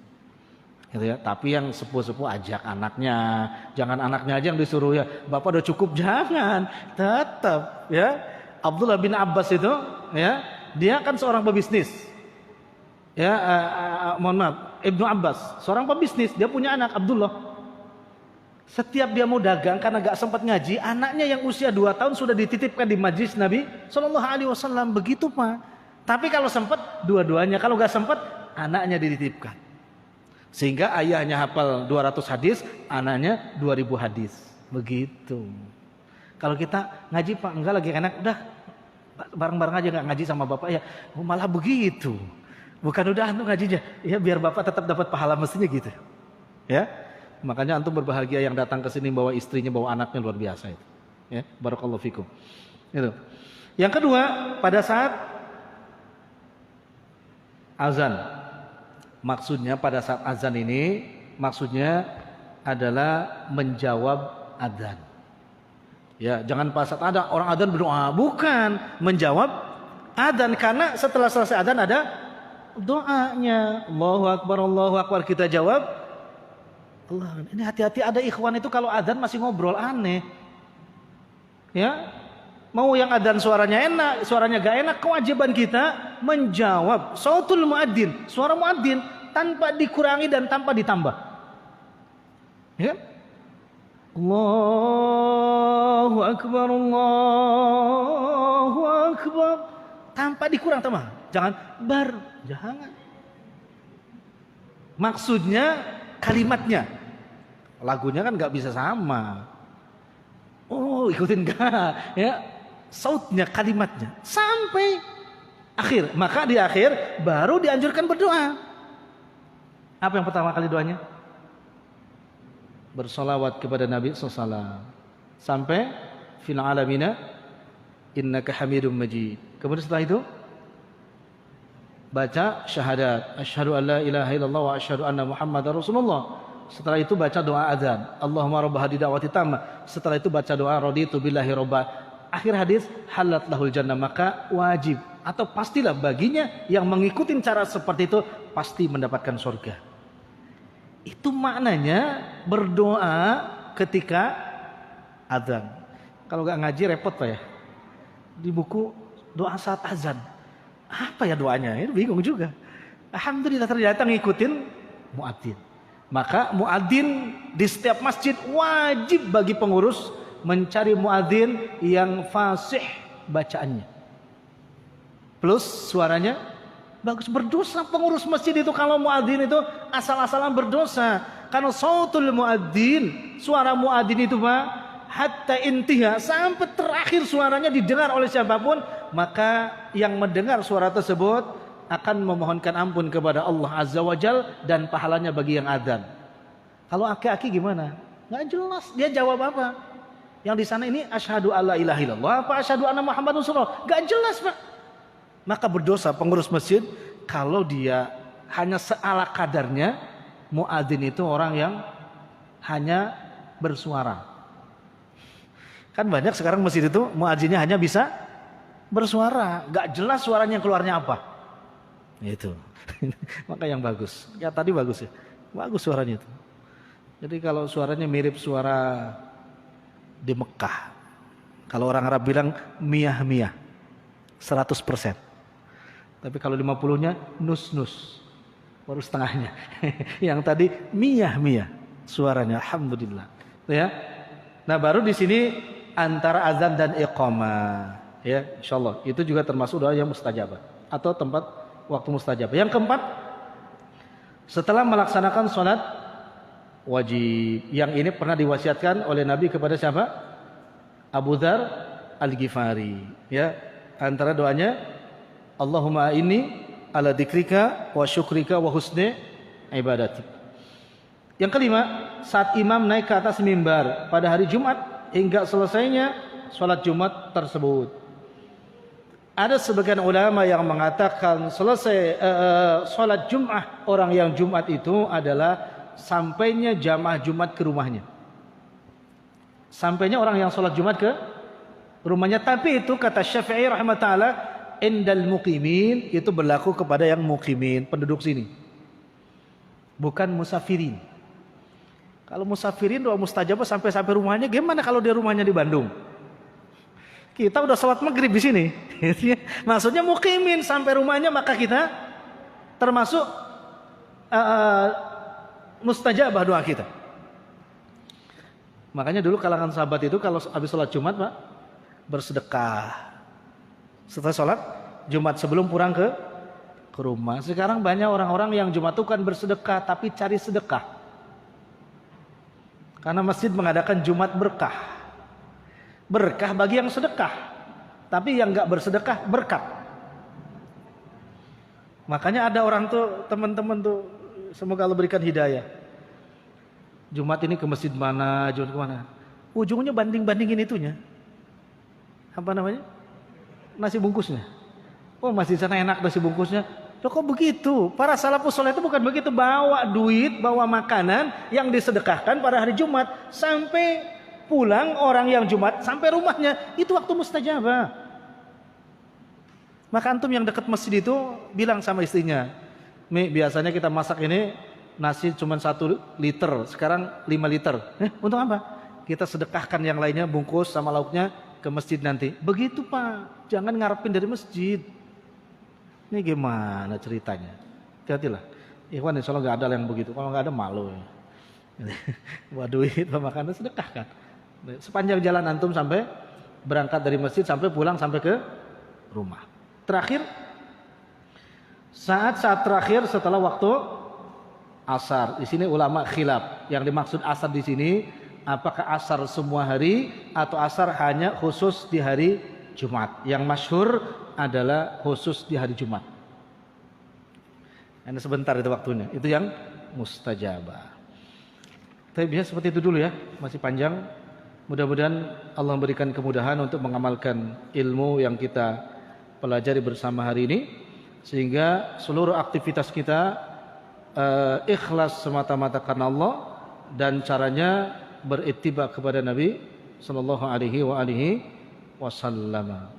Gitu ya. Tapi yang sepuh-sepuh ajak anaknya, jangan anaknya aja yang disuruh ya. Bapak udah cukup jangan. Tetap ya. Abdullah bin Abbas itu ya, dia kan seorang pebisnis. Ya, mohon maaf, Ibnu Abbas, seorang pebisnis, dia punya anak Abdullah. Setiap dia mau dagang karena gak sempat ngaji, anaknya yang usia 2 tahun sudah dititipkan di majlis Nabi Shallallahu Alaihi Wasallam. Begitu Pak. Tapi kalau sempat dua-duanya, kalau gak sempat anaknya dititipkan. Sehingga ayahnya hafal 200 hadis, anaknya 2000 hadis. Begitu. Kalau kita ngaji Pak, enggak lagi enak, udah bareng-bareng aja gak ngaji sama bapak ya. Malah begitu. Bukan udah antum ngajinya, ya biar bapak tetap dapat pahala mestinya gitu. Ya. Makanya antum berbahagia yang datang ke sini bawa istrinya, bawa anaknya luar biasa itu. Ya, barakallahu fikum. Itu. Yang kedua, pada saat azan. Maksudnya pada saat azan ini maksudnya adalah menjawab adzan. Ya, jangan pas saat ada orang adzan berdoa, bukan menjawab adzan karena setelah selesai adzan ada doanya. Allahu akbar kita jawab. Allah, ini hati-hati ada ikhwan itu kalau adzan masih ngobrol aneh. Ya. Mau yang adzan suaranya enak, suaranya gak enak, kewajiban kita menjawab sautul muadzin, suara muadzin tanpa dikurangi dan tanpa ditambah. Ya. Allahu akbar, Allahu akbar. Tanpa dikurang tambah. Jangan jangan. Maksudnya kalimatnya, lagunya kan nggak bisa sama. Oh ikutin gak? Ya, sautnya, kalimatnya sampai akhir. Maka di akhir baru dianjurkan berdoa. Apa yang pertama kali doanya? Bersolawat kepada Nabi SAW. Sampai fil alamina innaka hamidum majid. Kemudian setelah itu baca syahadat, asyhadu an la ilaha illallah wa asyhadu anna muhammadar rasulullah. Setelah itu baca doa azan, Allahumma rabb hadhihi da'wati tammah. Setelah itu baca doa raditu billahi robba. Akhir hadis halat lahul jannah, maka wajib atau pastilah baginya yang mengikuti cara seperti itu pasti mendapatkan surga. Itu maknanya berdoa ketika azan. Kalau nggak ngaji repot Pak ya. Di buku doa saat azan. Apa ya doanya? Ini bingung juga. Alhamdulillah ternyata ngikutin muadzin. Maka muadzin di setiap masjid wajib bagi pengurus mencari muadzin yang fasih bacaannya. Plus suaranya bagus. Berdosa pengurus masjid itu kalau muadzin itu asal-asalan berdosa. Karena sautul muadzin, suara muadzin itu Pak, hatta intiha, sampai terakhir suaranya didengar oleh siapapun, maka yang mendengar suara tersebut akan memohonkan ampun kepada Allah Azza wa Jal dan pahalanya bagi yang adzan. Kalau aki-aki gimana? Nggak jelas dia jawab apa. Yang di sana ini asyhadu alla ilaha illallah apa asyhadu anna muhammadun rasulullah, nggak jelas Pak. Maka berdosa pengurus masjid kalau dia hanya seala kadarnya. Muadzin itu orang yang hanya bersuara. Kan banyak sekarang masjid itu muadzinnya hanya bisa bersuara, nggak jelas suaranya keluarnya apa. Itu. Maka yang bagus. Ya tadi bagus ya. Bagus suaranya itu. Jadi kalau suaranya mirip suara di Mekah. Kalau orang Arab bilang miyah-miyah. 100%. Tapi kalau 50-nya nus-nus. Baru setengahnya. Yang tadi miyah-miyah suaranya. Alhamdulillah. Ya. Nah, baru di sini antara azan dan iqamah. Ya, insyaallah itu juga termasuk doa yang mustajabah atau tempat waktu mustajabah. Yang keempat, setelah melaksanakan sholat wajib, yang ini pernah diwasiatkan oleh Nabi kepada siapa? Abu Dzar Al-Ghifari. Ya, antara doanya Allahumma inni ala dzikrika wa syukrika wa husni ibadati. Yang kelima, saat imam naik ke atas mimbar pada hari Jumat hingga selesainya sholat Jumat tersebut. Ada sebagian ulama yang mengatakan selesai sholat Jumat orang yang Jumat itu adalah sampainya jamaah Jumat ke rumahnya. Sampainya orang yang sholat Jumat ke rumahnya. Tapi itu kata Syafi'i rahimahullah, indal muqimin, itu berlaku kepada yang muqimin, penduduk sini, bukan musafirin. Kalau musafirin doa mustajabah sampai rumahnya, gimana kalau dia rumahnya di Bandung? Kita udah sholat maghrib di sini. Maksudnya muqimin sampai rumahnya, maka kita termasuk mustajabah doa kita. Makanya dulu kalangan sahabat itu kalau habis sholat Jumat Pak, bersedekah. Setelah sholat Jumat sebelum pulang ke rumah. Sekarang banyak orang-orang yang Jumat itu kan bersedekah tapi cari sedekah. Karena masjid mengadakan Jumat berkah. Berkah bagi yang sedekah. Tapi yang enggak bersedekah berkat. Makanya ada orang tuh, teman-teman tuh, semoga Allah berikan hidayah. Jumat ini ke masjid mana, Jumat ke mana? Ujungnya banding-bandingin itunya. Apa namanya? Nasi bungkusnya. Oh, masjid sana enak nasi bungkusnya. Loh, kok begitu? Para salafus saleh itu bukan begitu. Bawa duit, bawa makanan yang disedekahkan pada hari Jumat. Sampai pulang orang yang Jumat, sampai rumahnya. Itu waktu mustajabah. Maka antum yang dekat masjid itu bilang sama istrinya, Mi, biasanya kita masak ini nasi cuma 1 liter, sekarang 5 liter. Untuk apa? Kita sedekahkan yang lainnya, bungkus sama lauknya ke masjid nanti. Begitu Pak, jangan ngarepin dari masjid. Ini gimana ceritanya? Hati-hatilah. Ikhwan, insya Allah gak ada yang begitu. Kalau gak ada malu ya. Buat duit, buat makanan, sedekahkan. Sepanjang jalan antum sampai berangkat dari masjid sampai pulang sampai ke rumah. Terakhir, saat-saat terakhir setelah waktu asar. Di sini ulama khilaf. Yang dimaksud asar di sini, apakah asar semua hari atau asar hanya khusus di hari Jumat? Yang masyhur adalah khusus di hari Jumat. Ini sebentar itu waktunya. Itu yang mustajabah. Tapi biasa seperti itu dulu ya, masih panjang. Mudah-mudahan Allah memberikan kemudahan untuk mengamalkan ilmu yang kita pelajari bersama hari ini, sehingga seluruh aktivitas kita ikhlas semata-mata karena Allah dan caranya berittiba kepada Nabi sallallahu alaihi wasallam.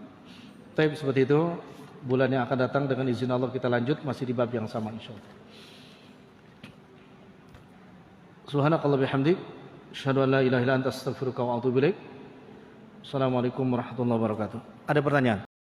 Tapi seperti itu bulan yang akan datang dengan izin Allah kita lanjut masih di bab yang sama insyaallah. Subhanakallah bihamdik, asyhadu an la ilaha illa anta astaghfiruka wa atubu ilaik. Assalamualaikum warahmatullahi wabarakatuh. Ada pertanyaan?